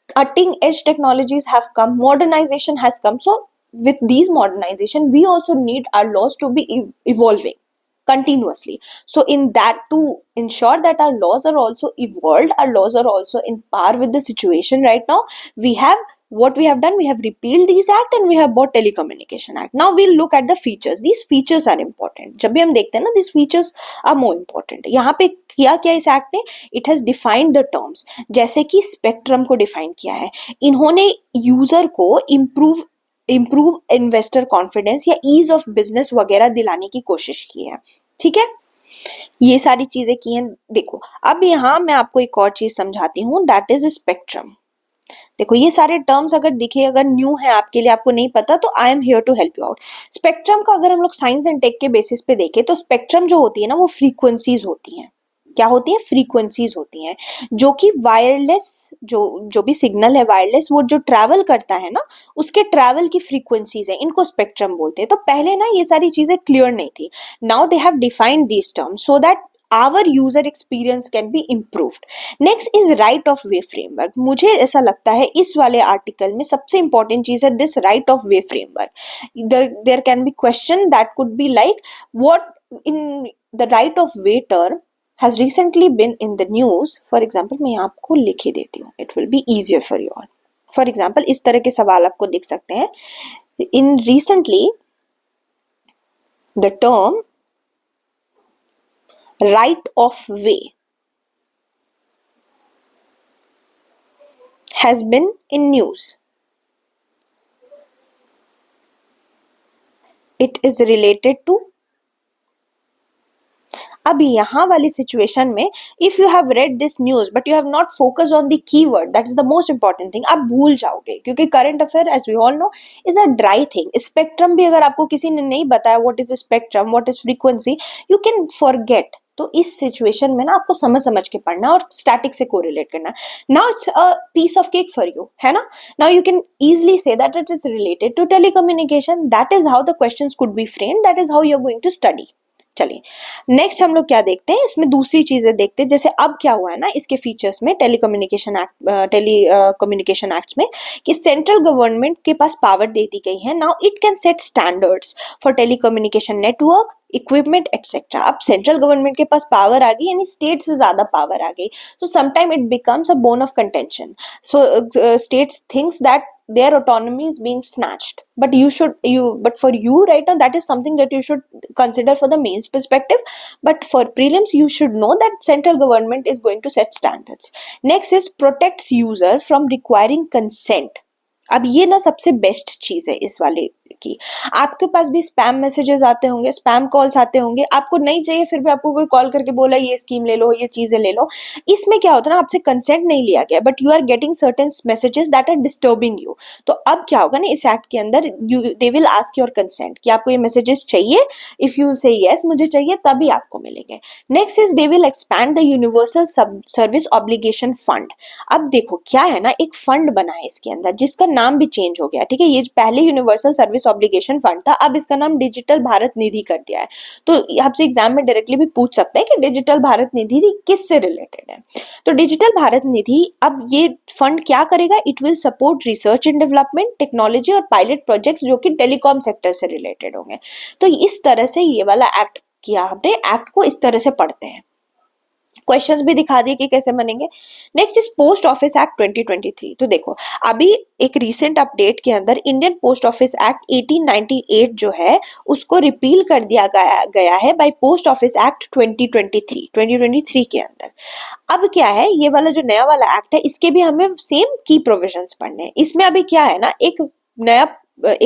cutting edge technologies have come, modernization has come. So with these modernization we also need our laws to be evolving continuously. So in that, to ensure that our laws are also evolved, our laws are also in par with the situation right now, we have what we have done, we have repealed these act and we have brought telecommunication act. Now we'll look at the features. These features are important. जब भी हम देखते हैं ना, these features are more important. यहाँ पे किया क्या इस एक्ट ने? It has defined the terms. जैसे कि स्पेक्ट्रम को डिफाइन किया है इन्होंने, यूजर को इम्प्रूव इन्वेस्टर कॉन्फिडेंस या ईज ऑफ बिजनेस वगैरह दिलाने की कोशिश की है। ठीक है, ये सारी चीजें की हैं। देखो अब यहाँ मैं आपको एक और चीज समझाती हूँ, दैट इज स्पेक्ट्रम। देखो ये सारे टर्म्स अगर दिखे, अगर न्यू है आपके लिए, आपको नहीं पता, तो I am here to help you out. Spectrum का अगर हम लोग साइंस एंड टेक के बेसिस पे देखें, तो स्पेक्ट्रम जो होती है ना, वो फ्रीक्वेंसीज होती हैं। क्या होती है? फ्रीक्वेंसीज होती हैं, जो कि वायरलेस, जो भी सिग्नल है वायरलेस, वो जो ट्रैवल करता है ना, उसके ट्रैवल की फ्रीक्वेंसीज है, इनको स्पेक्ट्रम बोलते हैं। तो पहले ना ये सारी चीजें क्लियर नहीं थी। Now they have defined these terms so that our user experience can be improved. Next is right of way framework. मुझे ऐसा लगता है इस वाले आर्टिकल में सबसे इंपॉर्टेंट चीज है this right of way framework. There can be question that could be like, what in the right of way term has recently been in the news. For example, मैं आपको लिख ही देती हूँ, it will be easier for you all. For example, इस तरह के सवाल आपको दिख सकते हैं। In recently, the term right of way has been in news. It is related to, अब यहाँ वाली सिचुएशन में if you have read this news but you have not focus on the keyword, that is the most important thing, आप भूल जाओगे, क्योंकि current affair as we all know is a dry thing. Spectrum भी अगर आपको किसी ने नहीं बताया what is spectrum, what is frequency, you can forget. तो इस सिचुएशन में ना आपको समझ के पढ़ना और स्टैटिक से कोरिलेट करना। Now it's a piece of cake for you, है ना। Now you can easily see that it is related to telecommunication, that is how the questions could be framed, that is how you are going to study. चलिए next हम लोग क्या देखते हैं, इसमें दूसरी चीजें देखते हैं। जैसे अब क्या हुआ है ना इसके फीचर्स में, टेलीकम्युनिकेशन एक्ट्स में, कि सेंट्रल गवर्नमेंट के पास पावर दे दी गई है। Now it can set standards for telecommunication network, equipment etcetera. अब सेंट्रल गवर्नमेंट के पास पावर आ गई, यानी स्टेट से ज्यादा पावर आ गई, तो sometime it becomes a bone of contention. So states thinks that their autonomy is being snatched, but for you right now, that is something that you should consider for the mains perspective, but for prelims you should know that central government is going to set standards. Next is protects user from requiring consent. अब ये ना सबसे best चीज है इस वाले की। आपके पास भी स्पैम मैसेजेस आते होंगे, स्पैम कॉल्स आते होंगे, आपको नहीं चाहिए फिर भी आपको कोई कॉल करके बोला ये स्कीम ले लो, ये चीजें ले लो। इसमें क्या होता है ना, आपसे कंसेंट नहीं लिया गया, but you are getting certain messages that are disturbing you. तो अब क्या होगा ना, इस एक्ट के अंदर they will ask your consent कि आपको ये मैसेजेस चाहिए। इफ यू से यस मुझे चाहिए, तभी आपको मिलेंगे। Next is they will expand the universal service obligation fund. अब देखो क्या है ना, एक फंड बना है इसके अंदर जिसका नाम भी चेंज हो गया, ठीक है। ये पहले यूनिवर्सल सर्विस ऑब्लिगेशन फंड था, अब इसका नाम डिजिटल भारत निधि कर दिया है। तो आपसे एग्जाम में डायरेक्टली भी पूछ सकते हैं कि डिजिटल भारत निधि किससे रिलेटेड है। तो डिजिटल भारत निधि, अब ये फंड क्या करेगा, it will support research and development, technology और पायलट प्रोजेक्ट्स जो कि टेलीकॉम सेक्टर से रिलेटेड होंगे। तो इस तरह से ये वाला एक्ट किया हमने, एक्ट को इस तरह से पढ़ते हैं। क्वेश्चंस भी दिखा दिए कि कैसे बनेंगे। Next is post office act 2023। तो देखो अभी एक रीसेंट अपडेट के अंदर इंडियन पोस्ट ऑफिस एक्ट 1898 जो है उसको रिपील कर दिया गया है बाय पोस्ट ऑफिस एक्ट 2023 के अंदर। अब क्या है, ये वाला जो नया वाला एक्ट है इसके भी हमें सेम की प्रोविजंस पढ़ने हैं। इसमें अभी क्या है ना, एक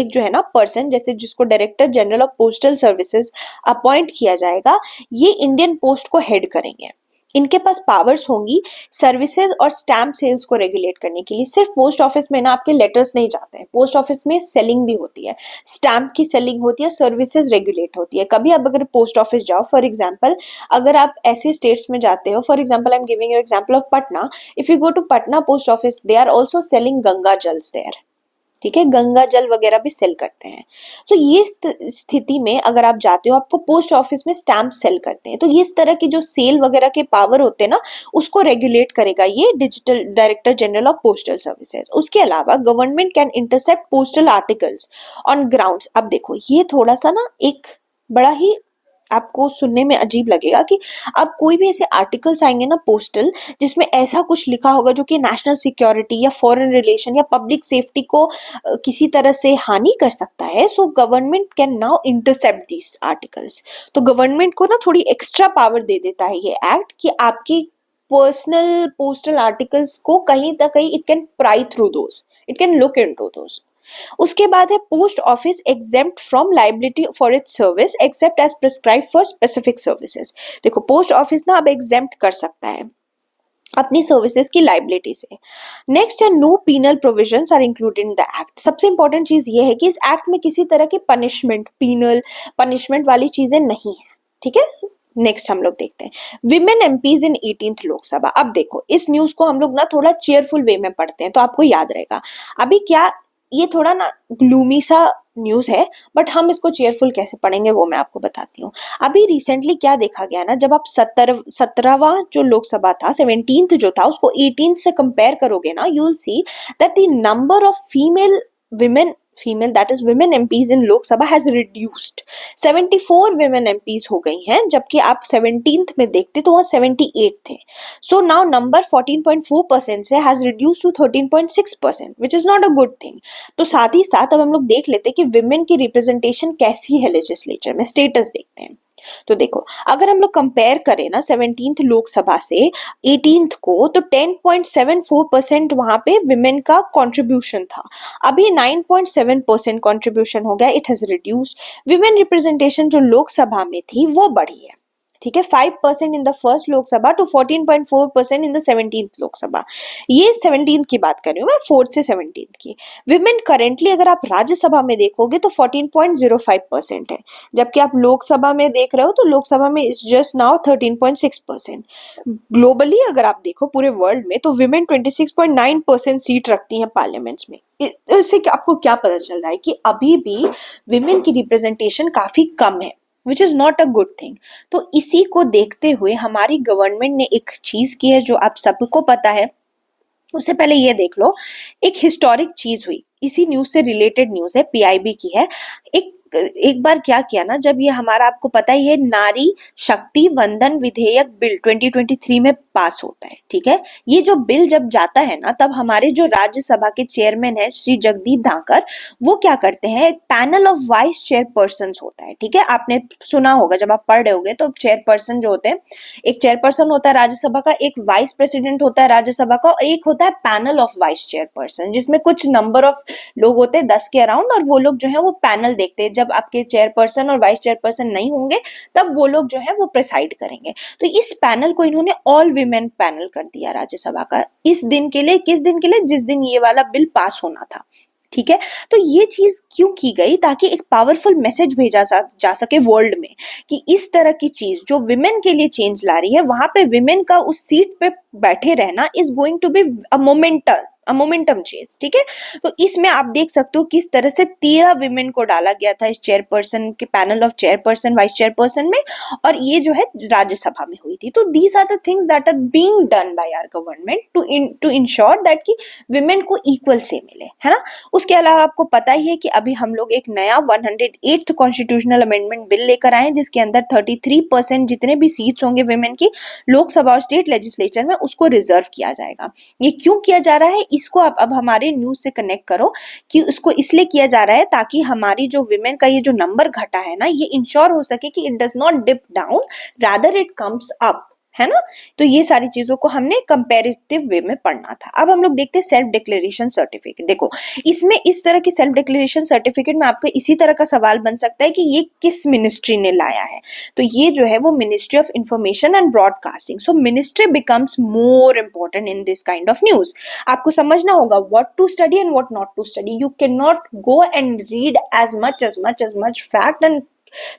जो है ना पर्सन, जैसे जिसको director general of postal services appoint किया जाएगा, ये इंडियन पोस्ट को हेड करेंगे। इनके पास पावर्स होंगी सर्विसेज और स्टैम्प सेल्स को रेगुलेट करने के लिए। सिर्फ पोस्ट ऑफिस में ना आपके लेटर्स नहीं जाते हैं, पोस्ट ऑफिस में सेलिंग भी होती है, स्टैम्प की सेलिंग होती है, सर्विसेज रेगुलेट होती है। कभी आप अगर पोस्ट ऑफिस जाओ, फॉर एग्जांपल अगर आप ऐसे स्टेट्स में जाते हो, for example I am giving you example of Patna, if you go to Patna post office, they are also selling Ganga जल्स देयर, ठीक है, गंगा जल वगैरह भी सेल करते हैं। तो ये स्थिति में अगर आप जाते हो, आपको पोस्ट ऑफिस में स्टैम्प सेल करते हैं, तो ये इस तरह की जो सेल वगैरह के पावर होते हैं ना, उसको रेगुलेट करेगा ये digital director general of postal services. उसके अलावा government can intercept postal articles on grounds. अब देखो ये थोड़ा सा ना एक बड़ा ही आपको सुनने में अजीब लगेगा कि अब कोई भी ऐसे आर्टिकल्स आएंगे ना पोस्टल, जिसमें ऐसा कुछ लिखा होगा जो कि नेशनल सिक्योरिटी या फॉरेन रिलेशन या पब्लिक सेफ्टी को किसी तरह से हानि कर सकता है, so government can now intercept this articles. तो गवर्नमेंट को ना थोड़ी एक्स्ट्रा पावर दे देता है ये एक्ट कि आपकी पर्सनल पोस्टल आर्टिकल्स को कहीं ना कहीं it can pry through those, it can look into those. उसके बाद है post office exempt from liability for its service except as prescribe for specific services. देखो पोस्ट ऑफिस ना अब एग्जेम्प्ट कर सकता है अपनी सर्विसेज की लाइबिलिटी से। नेक्स्ट है no penal provisions are included in the act. सबसे इंपॉर्टेंट चीज ये है कि इस एक्ट में किसी तरह की पीनल पनिशमेंट वाली चीजें नहीं है, ठीक है। नेक्स्ट हम लोग देखते हैं विमेन एमपीज इन 18th लोकसभा। अब देखो इस न्यूज को हम लोग ना थोड़ा चेयरफुल वे में पढ़ते हैं तो आपको याद रहेगा। अभी क्या, ये थोड़ा ना ग्लूमी सा न्यूज है, बट हम इसको चेयरफुल कैसे पढ़ेंगे वो मैं आपको बताती हूँ। अभी रिसेंटली क्या देखा गया ना, जब आप 17वां जो लोकसभा था, 17th जो था, उसको 18th से कंपेयर करोगे ना, you will see that the number of female that is women MPs in Lok Sabha has reduced। 74 women MPs हो गई हैं, जबकि आप 17th में देखते तो वहाँ 78 थे। So now number 14.4% से has reduced to 13.6%, which is not a good thing। तो साथ ही साथ अब हम लोग देख लेते हैं कि women की रिप्रेजेंटेशन कैसी है लेजिस्लेचर में, स्टेटस देखते हैं। तो देखो अगर हम लोग कंपेयर करें ना 17th लोकसभा से 18th को, तो 10.74% वहां पे विमेन का कंट्रीब्यूशन था, अभी 9.7% कंट्रीब्यूशन हो गया, it has reduced. Women representation जो लोकसभा में थी वो बढ़ी है, ठीक है, 5% in the first Lok Sabha to 14.4% in the 17th Lok Sabha. ये 17th की बात कर रही हूँ मैं, 4th से 17th की। विमेन करेंटली अगर आप राज्यसभा में देखोगे तो 14.05% है, जबकि आप लोकसभा में देख रहे हो तो लोकसभा में इज जस्ट नाउ 13.6%। ग्लोबली अगर आप देखो पूरे वर्ल्ड में तो विमेन 26.9% सीट रखती हैं पार्लियामेंट्स में। इससे आपको क्या पता चल रहा है कि अभी भी विमेन की रिप्रेजेंटेशन काफी कम है, which is not a good thing. तो इसी को देखते हुए हमारी गवर्नमेंट ने एक चीज की है जो आप सबको पता है। उससे पहले ये देख लो, एक हिस्टोरिक चीज हुई, इसी न्यूज से रिलेटेड न्यूज है, पीआईबी की है। एक एक बार क्या किया ना, जब ये हमारा, आपको पता ही है, नारी शक्ति वंदन विधेयक बिल 2023 में पास होता है, ठीक है। ये जो बिल जब जाता है ना, तब हमारे जो राज्यसभा के चेयरमैन है श्री जगदीप धांकर, वो क्या करते हैं, एक पैनल ऑफ वाइस चेयरपर्सन होता है, ठीक है। आपने सुना होगा जब आप पढ़ रहे होगे, तो चेयरपर्सन जो होते हैं, एक चेयरपर्सन होता है राज्यसभा का, एक वाइस प्रेसिडेंट होता है राज्यसभा का, और एक होता है पैनल ऑफ वाइस चेयरपर्सन, जिसमें कुछ नंबर ऑफ लोग होते हैं 10 के अराउंड, और वो लोग जो है वो पैनल देखते हैं। जब आपके चेयरपर्सन और वाइस चेयरपर्सन नहीं होंगे, तब वो लोग जो है वो प्रिसाइड करेंगे। तो इस पैनल को इन्होंने ऑल विमेन पैनल कर दिया राज्यसभा का, इस दिन के लिए, किस दिन के लिए, जिस दिन ये वाला बिल पास होना था, ठीक है। तो ये चीज क्यों की गई, ताकि एक पावरफुल मैसेज भेजा जा सके वर्ल्ड में कि इस तरह की चीज जो विमेन के लिए चेंज ला रही है, वहां पे विमेन का उस सीट पे बैठे रहना is going to be a momentum change, ठीक है। तो इसमें आप देख सकते हो किस तरह से 13 विमेन को डाला गया था इस चेयरपर्सन के panel of chairperson vice chairperson में, और ये जो है राज्यसभा में हुई थी। तो these are the things that are being done by our government to ensure that कि विमेन को इक्वल से मिले, है ना। उसके अलावा आपको पता ही है कि अभी हम लोग एक नया 108th कॉन्स्टिट्यूशनल अमेंडमेंट बिल लेकर आए हैं, जिसके अंदर 33% जितने भी सीट्स होंगे विमेन की लोकसभा और स्टेट लेजिस्लेचर में, उसको रिजर्व किया जाएगा। ये क्यों किया जा रहा है, इसको आप अब हमारे न्यूज से कनेक्ट करो कि उसको इसलिए किया जा रहा है ताकि हमारी जो विमेन का ये जो नंबर घटा है ना, ये इंश्योर हो सके कि it does not dip down, rather it comes up, है ना। तो ये सारी चीजों को हमने कंपैरेटिव वे में पढ़ना था। अब हम लोग देखते हैं सेल्फ डिक्लेरेशन सर्टिफिकेट। देखो, इसमें इस तरह की सेल्फ डिक्लेरेशन सर्टिफिकेट में आपका इसी तरह का सवाल बन सकता है कि ये किस मिनिस्ट्री ने लाया है। तो ये जो है वो ministry of information and broadcasting. So ministry becomes more important in this kind of news. आपको समझना होगा what to study and what not to study. You can not go and read as much fact and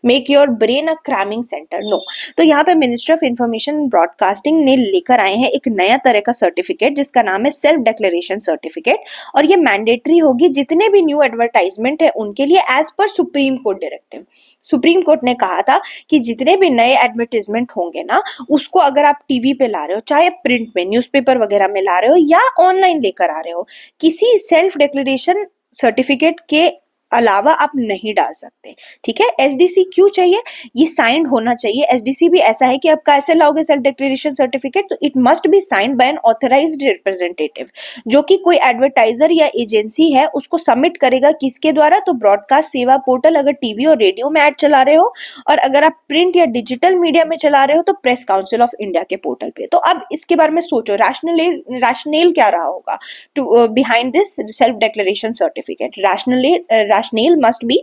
make your brain a cramming centre, no. तो यहाँ पे ministry of information broadcasting ने लेकर आए हैं एक नया तरह का सर्टिफिकेट, जिसका नाम है सेल्फ डिक्लेरेशन सर्टिफिकेट, और ये मैंडेटरी होगी जितने भी न्यू एडवर्टाइजमेंट है उनके लिए, as per supreme court directive. Supreme court ने कहा था कि जितने भी नए एडवर्टाइजमेंट होंगे ना, उसको अगर आप टीवी पे ला रहे हो, चाहे प्रिंट में न्यूज़पेपर वगैरह में ला रहे हो या ऑनलाइन लेकर आ रहे हो, किसी सेल्फ डिक्लेरेशन सर्टिफिकेट के अलावा आप नहीं डाल सकते, ठीक है। एसडीसी क्यों चाहिए, ये साइंड होना चाहिए। एसडीसी भी ऐसा है कि आप कैसे लाओगे सेल्फ डिक्लेरेशन सर्टिफिकेट, तो it must be signed by N authorised representative, जो कि कोई एडवर्टाइजर या एजेंसी है, उसको सबमिट करेगा किसके द्वारा, तो ब्रॉडकास्ट सेवा पोर्टल, अगर टीवी और रेडियो में ऐड चला रहे हो, और अगर आप प्रिंट या डिजिटल मीडिया में चला रहे हो तो प्रेस काउंसिल ऑफ इंडिया के पोर्टल पे। तो अब इसके बारे में सोचो, रैशनल क्या रहा होगा to behind this self declaration certificate. Rational must be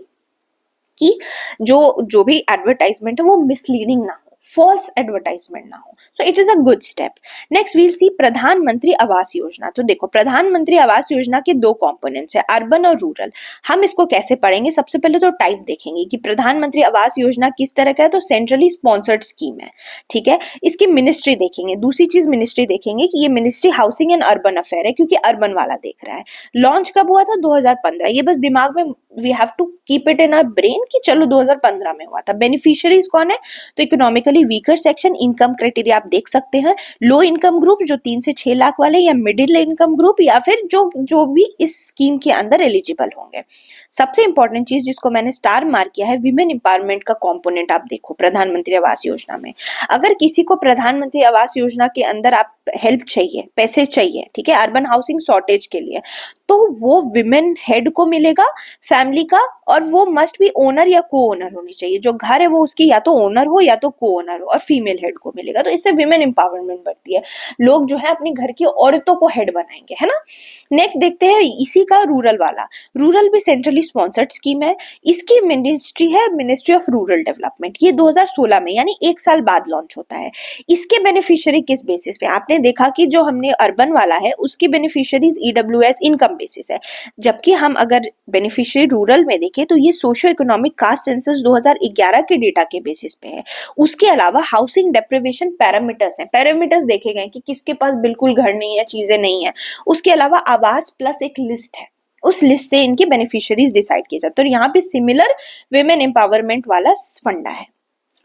कि जो भी एडवर्टाइजमेंट है वो मिसलीडिंग ना हो, फॉल्स एडवर्टाइजमेंट ना हो। So it is a good step. Next we'll see Pradhan Mantri Awas योजना। तो देखो, प्रधानमंत्री आवास योजना के दो कंपोनेंट्स है, अर्बन और रूरल। हम इसको कैसे पढ़ेंगे, सबसे पहले तो टाइप देखेंगे कि प्रधानमंत्री आवास योजना किस तरह का है, तो सेंट्रली स्पॉन्सर्ड स्कीम है, ठीक है। इसकी मिनिस्ट्री देखेंगे, दूसरी चीज मिनिस्ट्री देखेंगे कि ये ministry housing and urban affair है, क्योंकि अर्बन वाला देख रहा है। लॉन्च कब हुआ था, 2015। ये बस दिमाग में we have to keep it in our brain कि चलो 2015 में हुआ था। बेनिफिशियरीज कौन है, तो economically weaker section, income criteria आप देख सकते हैं, लो इनकम ग्रुप जो 3 से 6 लाख वाले, या मिडिल इनकम ग्रुप, या फिर जो भी इस स्कीम के अंदर एलिजिबल होंगे। सबसे इंपॉर्टेंट चीज जिसको मैंने स्टार मार्क किया है, विमेन एम्पावरमेंट का कंपोनेंट आप देखो प्रधानमंत्री आवास योजना में। अगर किसी को प्रधानमंत्री आवास योजना के अंदर आप हेल्प चाहिए, पैसे चाहिए, ठीक है, अर्बन हाउसिंग शॉर्टेज के लिए, तो वो विमेन हेड को मिलेगा फैमिली का, और वो मस्ट बी ओनर या को ओनर होनी चाहिए। जो घर है वो उसकी या तो ओनर हो या तो को ओनर हो, और फीमेल हेड को मिलेगा। तो इससे विमेन एम्पावरमेंट बढ़ती है, लोग जो है अपनी घर की औरतों को हेड बनाएंगे, है ना। नेक्स्ट देखते हैं इसी का रूरल वाला। रूरल भी सेंट्रली स्पॉन्सर्ड स्कीम है। इसकी मिनिस्ट्री है मिनिस्ट्री ऑफ रूरल डेवलपमेंट। ये 2016 में यानी 1 साल बाद लॉन्च होता है। इसके बेनिफिशियरी किस बेसिस पे, आपने देखा कि जो हमने अर्बन वाला है उसकी बेनिफिशियरीज ईडब्ल्यूएस इनकम बेसिस है, जबकि हम अगर बेनिफिशियरी रूरल में देखें तो ये सोशियो इकोनॉमिक कास्ट सेंसस 2011 के डेटा के बेसिस पे है। उसके अलावा हाउसिंग डेप्रिवेशन पैरामीटर्स हैं, पैरामीटर्स देखे गए कि किसके पास बिल्कुल घर नहीं है, चीजें नहीं है। उसके अलावा आवास प्लस एक लिस्ट है, उस लिस्ट से इनके बेनिफिशियरीज डिसाइड किए जाते हैं। तो यहाँ पे सिमिलर विमेन एम्पावरमेंट वाला फंडा है।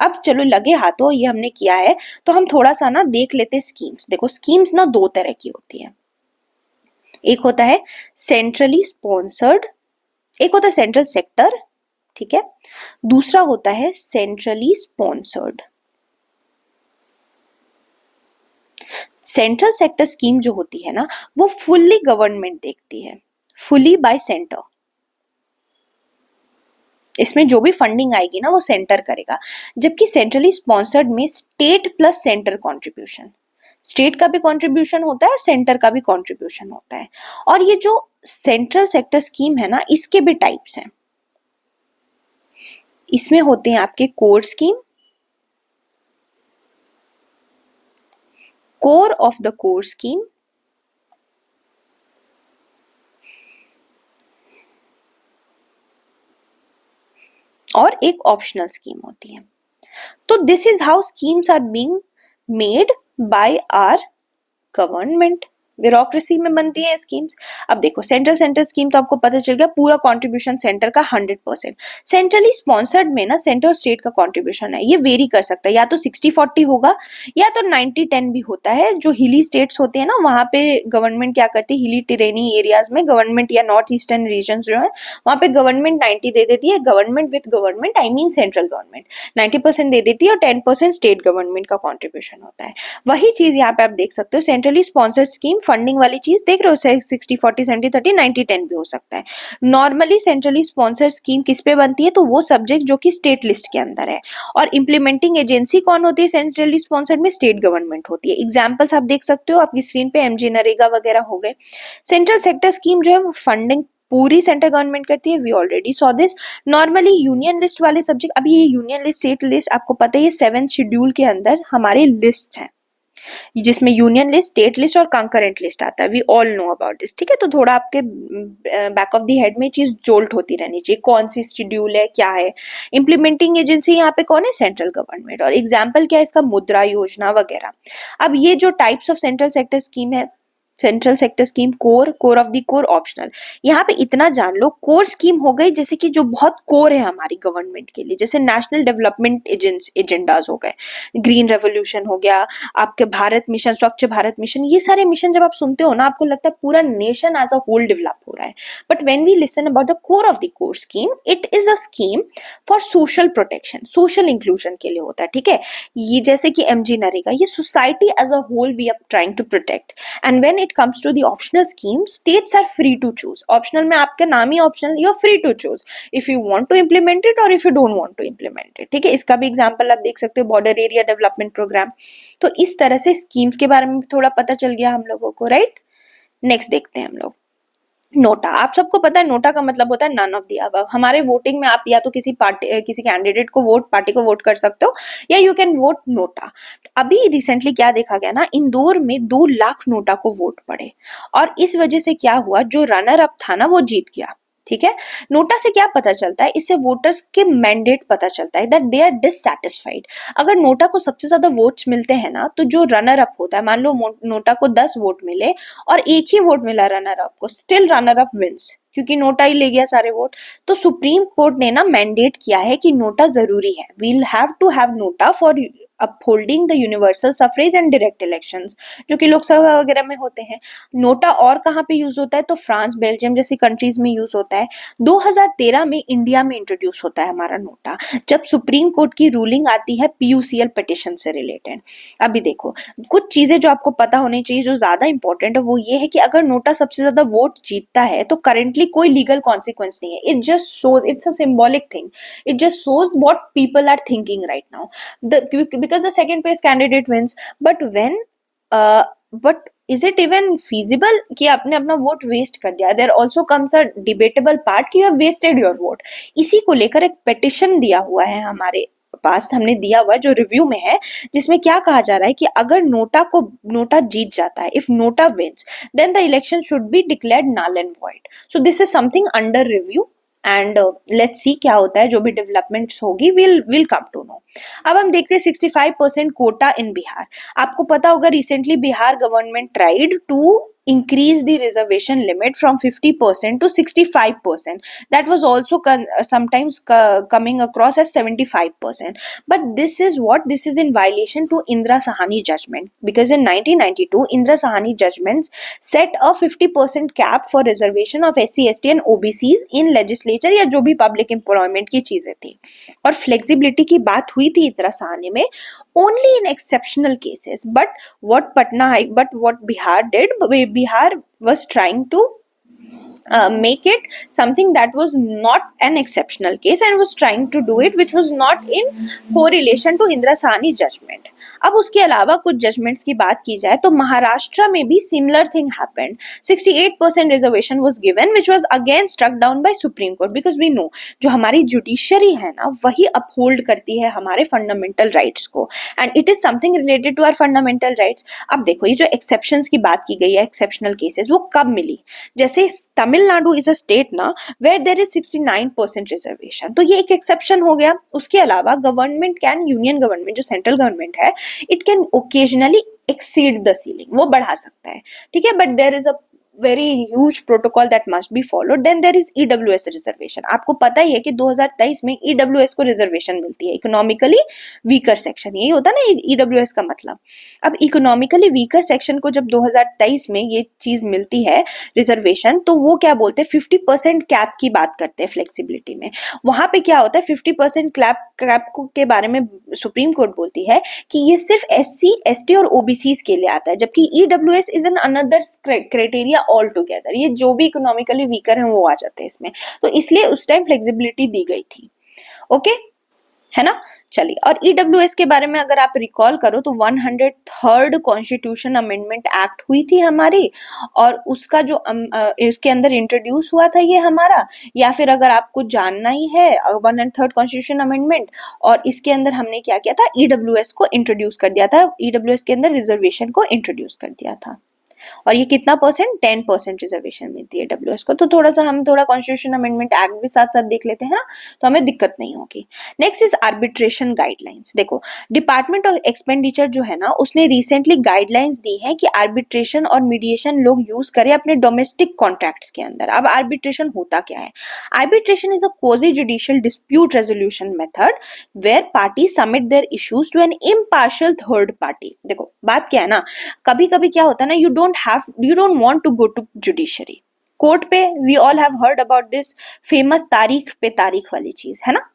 अब चलो लगे हाथों ये हमने किया है, तो हम थोड़ा सा ना देख लेते स्कीम्स। देखो, स्कीम्स ना 2 तरह की होती है, एक होता है सेंट्रली स्पॉन्सर्ड, एक होता है सेंट्रल सेक्टर, ठीक है। दूसरा होता है centrally sponsored. Central sector scheme जो होती है ना, वो फुल्ली गवर्नमेंट देखती है, फुल्ली बाय सेंटर। इसमें जो भी फंडिंग आएगी ना वो सेंटर करेगा, जबकि सेंट्रली स्पॉन्सर्ड में state plus centre contribution, state का भी कंट्रीब्यूशन होता है और सेंटर का भी कंट्रीब्यूशन होता है। और ये जो सेंट्रल सेक्टर स्कीम है ना, इसके भी टाइप्स हैं। इसमें होते हैं आपके core scheme, core of the core scheme, और एक ऑप्शनल स्कीम होती है। तो this is how schemes are being made by our government. Bureaucracy में बनती है स्कीम्स। अब देखो सेंट्रल स्कीम तो आपको पता चल गया, पूरा कंट्रीब्यूशन सेंटर का 100%। सेंट्रली स्पॉन्सर्ड में ना सेंटर और स्टेट का कंट्रीब्यूशन है, ये वेरी कर सकता है, या तो 60-40 होगा या तो 90-10 भी होता है। जो हिली स्टेट्स होते हैं ना, वहां पे गवर्नमेंट क्या करती है, हिली टेरेनी एरियाज में गवर्नमेंट, या नॉर्थ ईस्टर्न रीजन जो है वहां पे गवर्नमेंट 90 दे देती है। Government with government I mean central government 90% दे देती है और 10% स्टेट गवर्नमेंट का कॉन्ट्रीब्यूशन होता है। वही चीज यहाँ पे आप देख सकते हो, सेंट्रली स्पॉन्सर्ड स्कीम फंडिंग वाली चीज देख रहे हो, 60-40 70-30 90-10 भी हो सकता है। नॉर्मली सेंट्रली स्पॉन्सर्ड स्कीम किस पे बनती है, तो वो सब्जेक्ट जो कि स्टेट लिस्ट के अंदर है। और इंप्लीमेंटिंग एजेंसी कौन होती है सेंट्रली स्पॉन्सर्ड में, स्टेट गवर्नमेंट होती है। एग्जांपल्स आप देख सकते हो आपकी स्क्रीन पे, एमजी नरेगा वगैरह हो गए। सेंट्रल सेक्टर स्कीम जो है वो फंडिंग पूरी सेंट्रल गवर्नमेंट करती है, we already saw this. Normally union list वाले सब्जेक्ट, अभी ये यूनियन लिस्ट स्टेट लिस्ट आपको पता है, ये 7th शेड्यूल के अंदर हमारे लिस्ट हैं, जिसमें यूनियन लिस्ट, स्टेट लिस्ट और कंकरेंट लिस्ट आता है। We all know about this, ठीक है। तो थोड़ा आपके बैक ऑफ द हेड में चीज जोल्ट होती रहनी चाहिए, कौन सी शेड्यूल है, क्या है। इंप्लीमेंटिंग एजेंसी यहाँ पे कौन है, सेंट्रल गवर्नमेंट। और एग्जाम्पल क्या है इसका, मुद्रा योजना वगैरह। अब ये जो types of central sector scheme है, central sector scheme, core, core of the core, optional. यहाँ पे इतना जान लो, कोर स्कीम हो गई जैसे कि जो बहुत कोर है हमारी गवर्नमेंट के लिए, जैसे नेशनल डेवलपमेंट एजेंडाज हो गए, ग्रीन रेवोल्यूशन हो गया, आपके भारत मिशन, स्वच्छ भारत मिशन। ये सारे मिशन जब आप सुनते हो ना, आपको लगता है पूरा nation as a whole develop हो रहा है। But when we listen about the core of the core scheme, it is a scheme for social protection, social inclusion के लिए होता है, ठीक है। ये जैसे कि एमजी नरेगा, ये society as a whole we are trying to protect. And when it comes to the optional scheme, states are free to choose. Optional में आपका नाम ही optional, you're free to choose if you want to implement it or if you don't want to implement it, ठीक है। इसका भी example आप देख सकते हो, बॉर्डर एरिया डेवलपमेंट प्रोग्राम। तो इस तरह से स्कीम्स के बारे में थोड़ा पता चल गया हम लोगों को, राइट। नेक्स्ट देखते हैं हम लोग नोटा। आप सबको पता है नोटा का मतलब होता है नन ऑफ द अबव। हमारे वोटिंग में आप या तो किसी पार्टी, किसी कैंडिडेट को वोट, पार्टी को वोट कर सकते हो, या यू कैन वोट नोटा। अभी रिसेंटली क्या देखा गया ना, इंदौर में 2 लाख नोटा को वोट पड़े, और इस वजह से क्या हुआ, जो रनर अप था ना वो जीत गया, ठीक है। नोटा से क्या पता चलता है, इससे वोटर्स के मैंडेट पता चलता है, दैट दे आर डिससैटिस्फाइड। अगर नोटा को सबसे ज्यादा वोट्स मिलते हैं ना, तो जो रनर अप होता है, मान लो नोटा को 10 वोट मिले और एक ही वोट मिला रनर अप को, स्टिल रनर अप विंस, क्योंकि नोटा ही ले गया सारे वोट। तो सुप्रीम कोर्ट ने ना मैंडेट किया है कि नोटा जरूरी है, we'll have to have NOTA for upholding the universal suffrage and direct elections, जो कि लोकसभा वगैरह में होते हैं। नोटा और कहाँ पे यूज होता है, तो फ्रांस, बेल्जियम जैसी कंट्रीज में यूज होता है। 2013 में इंडिया में इंट्रोड्यूस होता है हमारा नोटा, जब सुप्रीम कोर्ट की रूलिंग आती है पीयूसीएल पिटिशन से रिलेटेड। अभी देखो कुछ चीजें जो आपको पता होनी चाहिए, जो ज्यादा इंपॉर्टेंट है, वो ये है कि अगर नोटा सबसे ज्यादा वोट जीतता है तो करेंटली कोई लीगल कॉन्सिक्वेंस नहीं है। It just shows, it's a symbolic thing, it just shows what people are thinking right now, because the second place candidate wins. But is it even feasible कि आपने अपना vote waste कर दिया? There also comes a debatable part कि you have wasted your vote. इसी को लेकर एक पेटिशन दिया हुआ है हमारे पास, हमने दिया हुआ है जो रिव्यू में है, जिसमें क्या कहा जा रहा है कि अगर नोटा जीत जाता है, if NOTA wins, then the election should be declared null and void. So this is something under review and let's see क्या होता है, जो भी डेवलपमेंट्स होगी विल कम टू नो। अब हम देखते हैं 65% कोटा इन बिहार। आपको पता होगा recently Bihar government tried to increase the reservation limit from 50% to 65%. That was also sometimes coming across as 75%. But this is in violation to Indira Sahani judgment, because in 1992 Indira Sahani judgment set a 50% cap for reservation of SC ST and OBCs in legislature या जो भी public employment की चीजें थी, और flexibility की बात हुई थी इंदिरा सहानी में only in exceptional cases. But what Bihar did, Bihar was trying to make it something that was not an exceptional case and was trying to do it which was not in correlation to Indira Sahani judgment. अब उसके अलावा कुछ judgements की बात की जाए तो महाराष्ट्र में भी similar thing happened. 68% reservation was given which was again struck down by Supreme Court, because we know जो हमारी जुडिशरी है ना वही अपहोल्ड करती है हमारे फंडामेंटल राइट्स को, and it is something related to our fundamental rights. अब देखो ये जो एक्सेप्शंस की बात की गई है, एक्सेप्शनल केसेस, वो कब मिली? जैसे तमिलनाडु इज अ स्टेट ना वेयर देयर इज 69% रिजर्वेशन, तो ये एक एक्सेप्शन हो गया. उसके अलावा गवर्नमेंट कैन, यूनियन गवर्नमेंट जो सेंट्रल गवर्नमेंट है, it can occasionally exceed the ceiling, वो बढ़ा सकता है, ठीक है, but there is a very huge protocol that must be followed. Then there is EWS reservation. आपको पता ही है कि 2023 में EWS को रिजर्वेशन मिलती है, इकोनॉमिकली वीकर सेक्शन, यही होता है ना EWS का मतलब. अब इकोनॉमिकली वीकर सेक्शन को जब 2023 में ये चीज मिलती है रिजर्वेशन, तो वो क्या बोलते हैं 50% कैप की बात करते हैं फ्लेक्सिबिलिटी में. वहां पे क्या होता है 50% कैप के बारे में सुप्रीम कोर्ट बोलती है कि ये सिर्फ SC ST और OBCs के लिए आता है, जबकि EWS is an another criteria all together. ये जो भी इकोनॉमिकली वीकर हैं वो आ जाते हैं इसमें, तो इसलिए उस टाइम फ्लेक्सिबिलिटी दी गई थी. ओके है ना. चलिए, और EWS के बारे में अगर आप रिकॉल करो तो 103rd कॉन्स्टिट्यूशन अमेंडमेंट एक्ट हुई थी हमारी, और उसका जो इसके अंदर इंट्रोड्यूस हुआ था ये हमारा, या फिर अगर आपको जानना ही है 103rd कॉन्स्टिट्यूशन अमेंडमेंट, और इसके अंदर हमने क्या किया था, EWS को इंट्रोड्यूस कर दिया था, EWS के अंदर रिजर्वेशन को इंट्रोड्यूस कर दिया था. और ये कितना परसेंट, 10% रिजर्वेशन मिलती है डब्ल्यूएस को. तो हम थोड़ा कॉन्स्टिट्यूशन अमेंडमेंट एक्ट भी साथ साथ देख लेते हैं ना, तो हमें दिक्कत नहीं होगी. Next is arbitration guidelines. देखो डिपार्टमेंट ऑफ एक्सपेंडिचर जो है ना उसने रिसेंटली गाइडलाइंस दी है कि आर्बिट्रेशन और मीडिएशन लोग यूज करें अपने डोमेस्टिक कॉन्ट्रैक्ट्स के अंदर. अब आर्बिट्रेशन होता क्या है? Arbitration is a quasi judicial dispute resolution method where party submit their issues to an impartial third party. देखो बात क्या है ना, कभी कभी क्या होता है ना, you don't want to go to judiciary. Court पे we all have heard about this famous तारीख पे तारीख वाली चीज, है ना.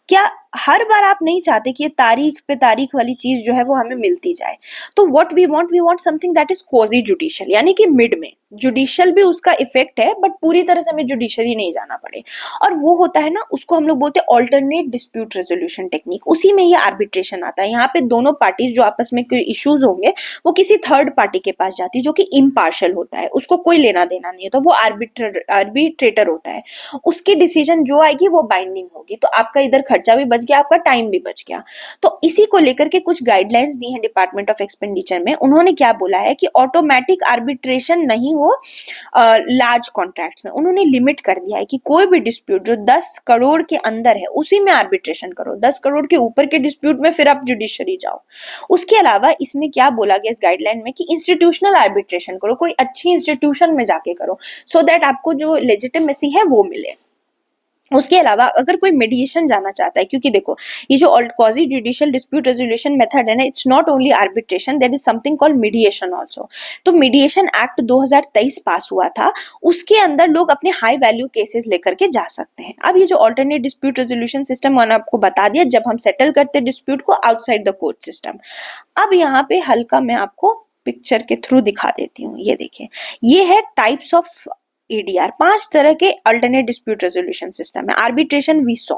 क्या हर बार आप नहीं चाहते कि ये तारीख पे तारीख वाली चीज जो है वो हमें मिलती जाए? तो what we want something that is quasi judicial, यानी कि मिड में. जुडिशियल भी उसका इफेक्ट है बट पूरी तरह से हमें जुडिशरी नहीं जाना पड़े, और वो होता है ना, उसको हम लोग बोलते हैं ऑल्टरनेट डिस्प्यूट रेजोल्यूशन टेक्निक. उसी में ये आर्बिट्रेशन आता है. यहाँ पे दोनों पार्टीज जो आपस में कोई इश्यूज होंगे वो किसी थर्ड पार्टी के पास जाती है जो कि इम्पार्शियल होता है, उसको कोई लेना देना नहीं है, तो वो आर्बिट्रेटर होता है. उसकी डिसीजन जो आएगी वो बाइंडिंग होगी. तो आपका इधर खर्चा भी बच गया, आपका टाइम भी बच गया. तो इसी को लेकर के कुछ गाइडलाइंस दी हैं डिपार्टमेंट ऑफ एक्सपेंडिचर में. उन्होंने क्या बोला है कि ऑटोमेटिक आर्बिट्रेशन नहीं हो लार्ज कॉन्ट्रैक्ट्स में. उन्होंने लिमिट कर दिया है कि कोई भी डिस्प्यूट जो 10 करोड़ के अंदर है उसी में आर्बिट्रेशन करो, 10 करोड़ के ऊपर के डिस्प्यूट में फिर आप जुडिशरी जाओ. उसके अलावा इसमें क्या बोला गया इस गाइडलाइन में कि इंस्टीट्यूशनल आर्बिट्रेशन करो, कोई अच्छी इंस्टीट्यूशन में जाके करो, सो दैट आपको जो लेजिटिमेसी है वो मिले. उसके अलावा अगर कोई मीडिएशन जाना चाहता है, क्योंकि देखो ये जो quasi judicial dispute resolution method है ना, it's not only arbitration, there is something called mediation also. तो मीडिएशन एक्ट 2023 पास हुआ था, उसके अंदर लोग अपने हाई वैल्यू केसेस लेकर के जा सकते हैं. अब ये जो ऑल्टरनेट डिस्प्यूट रेजोल्यूशन सिस्टम मैंने आपको बता दिया, जब हम सेटल करते हैं डिस्प्यूट को आउटसाइड द कोर्ट सिस्टम. अब यहाँ पे हल्का मैं आपको पिक्चर के थ्रू दिखा देती हूँ. ये देखिए, ये है टाइप्स ऑफ ADR. 5 तरह के अल्टरनेट डिस्प्यूट रेजोल्यूशन सिस्टम है. Arbitration we saw.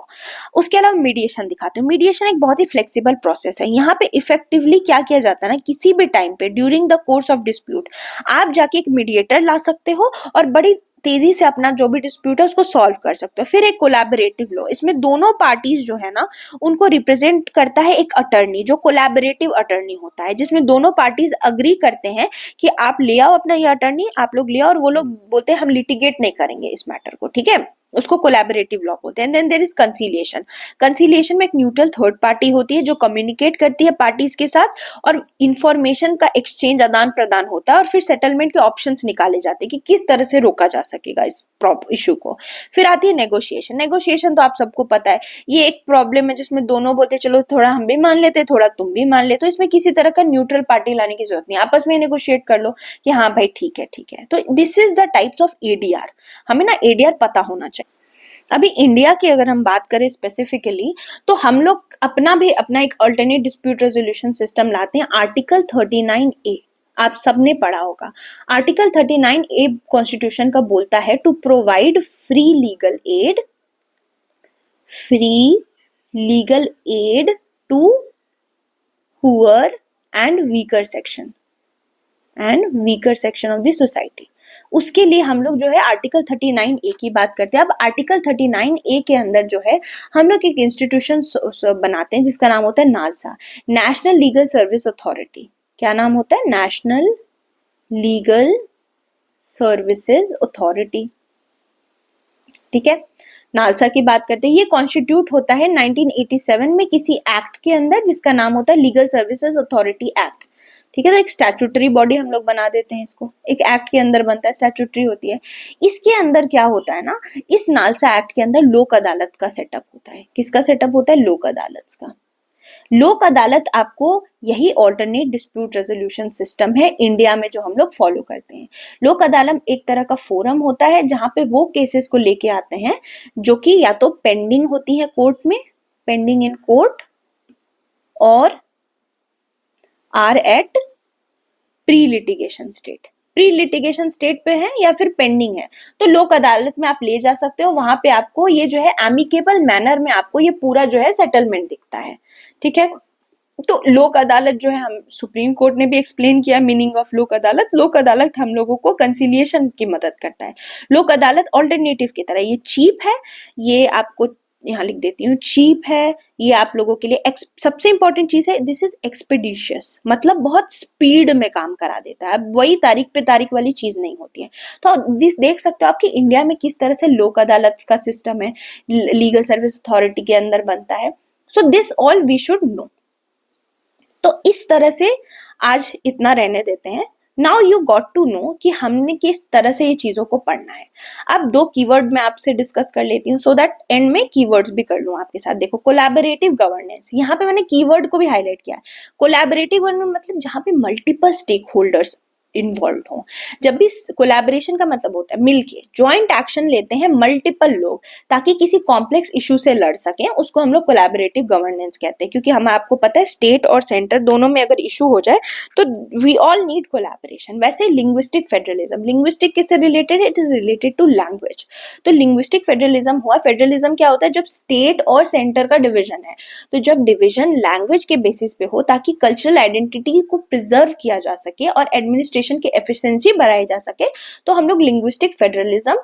उसके अलावा मीडिएशन दिखाते हैं. मीडिएशन एक बहुत ही फ्लेक्सिबल प्रोसेस है. यहाँ पे इफेक्टिवली क्या किया जाता है ना, किसी भी टाइम पे during the course of dispute आप जाके एक मीडिएटर ला सकते हो और बड़ी तेजी से अपना जो भी डिस्प्यूट है उसको सॉल्व कर सकते हो. फिर एक कोलैबोरेटिव लॉ, इसमें दोनों पार्टीज जो है ना उनको रिप्रेजेंट करता है एक अटर्नी, जो कोलैबोरेटिव अटर्नी होता है, जिसमें दोनों पार्टीज अग्री करते हैं कि आप ले आओ अपना ये अटर्नी, आप लोग ले आओ, और वो लोग बोलते हैं हम लिटिगेट नहीं करेंगे इस मैटर को. ठीक है. उसको कोलैबोरेटिव लॉ बोलते हैं। Then there is conciliation. Conciliation में एक न्यूट्रल थर्ड पार्टी होती है जो कम्युनिकेट करती है पार्टीज के साथ और इंफॉर्मेशन का एक्सचेंज, आदान प्रदान होता है और फिर सेटलमेंट के ऑप्शंस निकाले जाते हैं कि किस तरह से रोका जा सकेगा इस इशू को। फिर आती है नेगोशिएशन। नेगोशिएशन तो आप सबको पता है, ये एक प्रॉब्लम है जिसमें दोनों बोलते हैं चलो थोड़ा हम भी मान लेते, थोड़ा तुम भी मान ले, तो इसमें किसी तरह का न्यूट्रल पार्टी लाने की जरूरत नहीं, आपस में नेगोशिएट कर लो कि हाँ भाई ठीक है ठीक है। तो this is the types of ADR. हमें ना एडीआर पता होना चाहिए। अभी इंडिया की अगर हम बात करें स्पेसिफिकली, तो हम लोग अपना एक अल्टरनेट डिस्प्यूट रेजोल्यूशन सिस्टम लाते हैं आर्टिकल 39A। आप सबने पढ़ा होगा। आर्टिकल 39A कॉन्स्टिट्यूशन का बोलता है to provide free legal aid to poor and weaker section of the society. उसके लिए हम लोग जो है आर्टिकल 39A की बात करते हैं। अब आर्टिकल 39A के अंदर जो है हम लोग एक इंस्टीट्यूशन बनाते हैं जिसका नाम होता है NALSA, national legal service authority. क्या नाम होता है? National legal services authority. ठीक है, नालसा की बात करते हैं। ये कॉन्स्टिट्यूट होता है 1987 में किसी एक्ट के अंदर जिसका नाम होता है लीगल सर्विसेज अथॉरिटी एक्ट। ठीक है, तो एक स्टैट्यूटरी बॉडी हम लोग बना देते हैं इसको, एक एक्ट के अंदर बनता है, स्टैट्यूटरी होती है। इसके अंदर क्या होता है ना, इस नालसा एक्ट के अंदर लोक अदालत का सेटअप होता है। किसका सेटअप होता है? लोक अदालत का। लोक अदालत आपको यही ऑल्टरनेट डिस्प्यूट रेजोल्यूशन सिस्टम है इंडिया में जो हम लोग फॉलो करते हैं। लोक अदालत एक तरह का फोरम होता है जहां पे वो केसेस को लेके आते हैं जो कि या तो पेंडिंग होती है कोर्ट में, पेंडिंग इन कोर्ट, और or at pre litigation state पे है या फिर पेंडिंग है, तो लोक अदालत में आप ले जा सकते हो। वहां पे आपको ये जो है एमिकेबल मैनर में आपको ये पूरा जो है सेटलमेंट दिखता है। ठीक है, तो लोक अदालत जो है, हम सुप्रीम कोर्ट ने भी एक्सप्लेन किया मीनिंग ऑफ लोक अदालत। लोक अदालत हम लोगों को कंसिलिएशन की मदद करता है। लोक अदालत ऑल्टरनेटिव की तरह, ये चीप है, ये आपको यहाँ लिख देती हूँ, चीप है, ये आप लोगों के लिए सबसे इंपॉर्टेंट चीज है, दिस इज एक्सपेडिशियस, मतलब बहुत स्पीड में काम करा देता है। अब वही तारीख पे तारीख वाली चीज नहीं होती है। तो देख सकते हो आपकी इंडिया में किस तरह से लोक अदालत का सिस्टम है, लीगल सर्विस अथॉरिटी के अंदर बनता है। So this all we should know. तो इस तरह से आज इतना रहने देते हैं। Now you got to know कि हमने किस तरह से ये चीजों को पढ़ना है। अब दो कीवर्ड मैं आपसे डिस्कस कर लेती हूँ सो दैट एंड में कीवर्ड्स भी कर लूँ आपके साथ। देखो, कोलैबोरेटिव गवर्नेंस, यहाँ पे मैंने कीवर्ड को भी हाईलाइट किया है। कोलैबोरेटिव गवर्नेंस मतलब जहाँ पे मल्टीपल स्टेक होल्डर्स इन्वॉल्व हो। जब भी कोलैबोरेशन का मतलब होता है मिलके ज्वाइंट एक्शन लेते हैं मल्टीपल लोग ताकि किसी कॉम्प्लेक्स इशू से लड़ सकें, उसको हम लोग कोलैबोरेटिव गवर्नेंस कहते हैं। क्योंकि हम आपको पता है स्टेट और सेंटर दोनों में अगर इशू हो जाए तो वी ऑल नीड कोलैबोरेशन। वैसे लिंग्विस्टिक फेडरलिज्म, लिंग्विस्टिक किससे रिलेटेड है? It is related to language. तो लिंग्विस्टिक फेडरलिज्म हुआ, फेडरलिज्म क्या होता है? जब स्टेट और सेंटर का डिवीजन है, तो जब डिवीजन लैंग्वेज के बेसिस पे हो ताकि कल्चरल आइडेंटिटी को प्रिजर्व किया जा सके और एडमिनिस्ट्रेशन की एफिशिएंसी बढ़ाई जा सके, तो हम लोग लिंग्विस्टिक फेडरलिज्म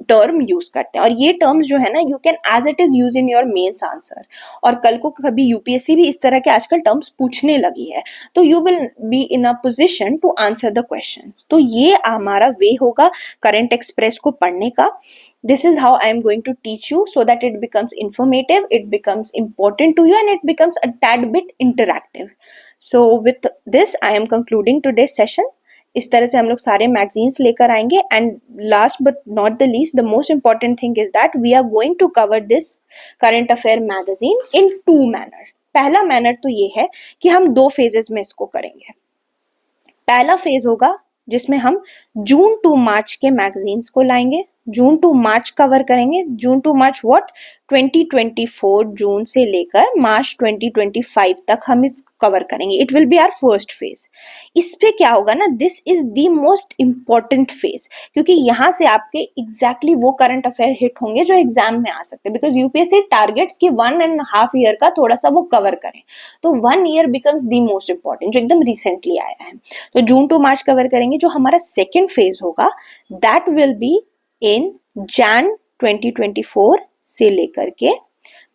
टर्म यूज करते हैं। और ये टर्म्स जो है ना, you can as it is use in your mains answer. और कल को कभी यूपीएससी भी इस तरह के आजकल टर्म्स पूछने लगी है, तो you will be in a position to answer the questions. तो ये हमारा वे होगा करंट एक्सप्रेस को पढ़ने का। This is how I am going to teach you so that it becomes informative, it becomes important to you, and it becomes a tad bit interactive. So with this, I am concluding today's session. इस तरह से हम लोग सारे magazines लेकर आएंगे। And last but not the least, the most important thing is that we are going to cover this current affair magazine in 2 manner. पहला manner तो ये है कि हम 2 फेजेस में इसको करेंगे। पहला फेज होगा जिसमें हम जून टू मार्च के मैगजीन्स को लाएंगे, जून टू मार्च कवर करेंगे। जून टू मार्च व्हाट? 2024 जून से लेकर मार्च 2025 तक हम इस कवर करेंगे। It will be our first phase. इस पे क्या होगा ना, this is the most important phase, क्योंकि यहाँ से आपके एग्जैक्टली वो करंट अफेयर हिट होंगे जो एग्जाम में आ सकते हैं। बिकॉज यूपीएससी टारगेट्स की 1.5 ईयर का थोड़ा सा वो कवर करें, तो 1 year becomes the most important जो एकदम रिसेंटली आया है। तो जून टू मार्च कवर करेंगे। जो हमारा सेकेंड फेज होगा दैट विल बी इन जैन 2024 से लेकर के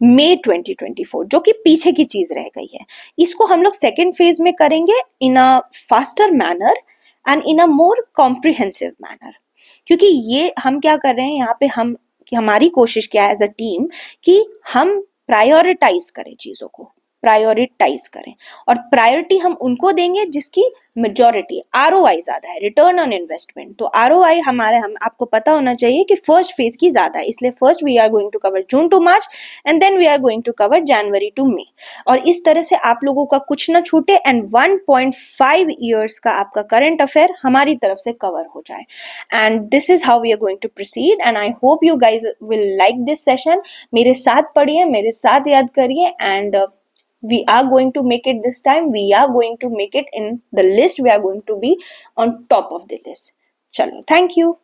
मई 2024, जो कि पीछे की चीज रह गई है। इसको हम लोग सेकेंड फेज में करेंगे in a faster manner and in a more comprehensive manner. क्योंकि ये हम क्या कर रहे हैं यहाँ पे, हम कि हमारी कोशिश क्या है एज अ टीम कि हम प्रायोरिटाइज करें चीजों को, प्रायोरिटाइज करें, और प्रायोरिटी हम उनको देंगे जिसकी मेजॉरिटी आरओआई ज्यादा है, रिटर्न ऑन इन्वेस्टमेंट। तो आरओआई हम आपको पता होना चाहिए कि फर्स्ट फेज की ज्यादा है, इसलिए first we are going to cover June to March and then we are going to cover January to May, और इस तरह से आप लोगों का कुछ ना छूटे एंड 1.5 ईयर्स का आपका करंट अफेयर हमारी तरफ से कवर हो जाए। And this is how we are going to proceed and I hope you guys will like this session. मेरे साथ पढ़िए, मेरे साथ याद करिए, and we are going to make it this time. We are going to make it in the list. We are going to be on top of the list. Chalo, thank you.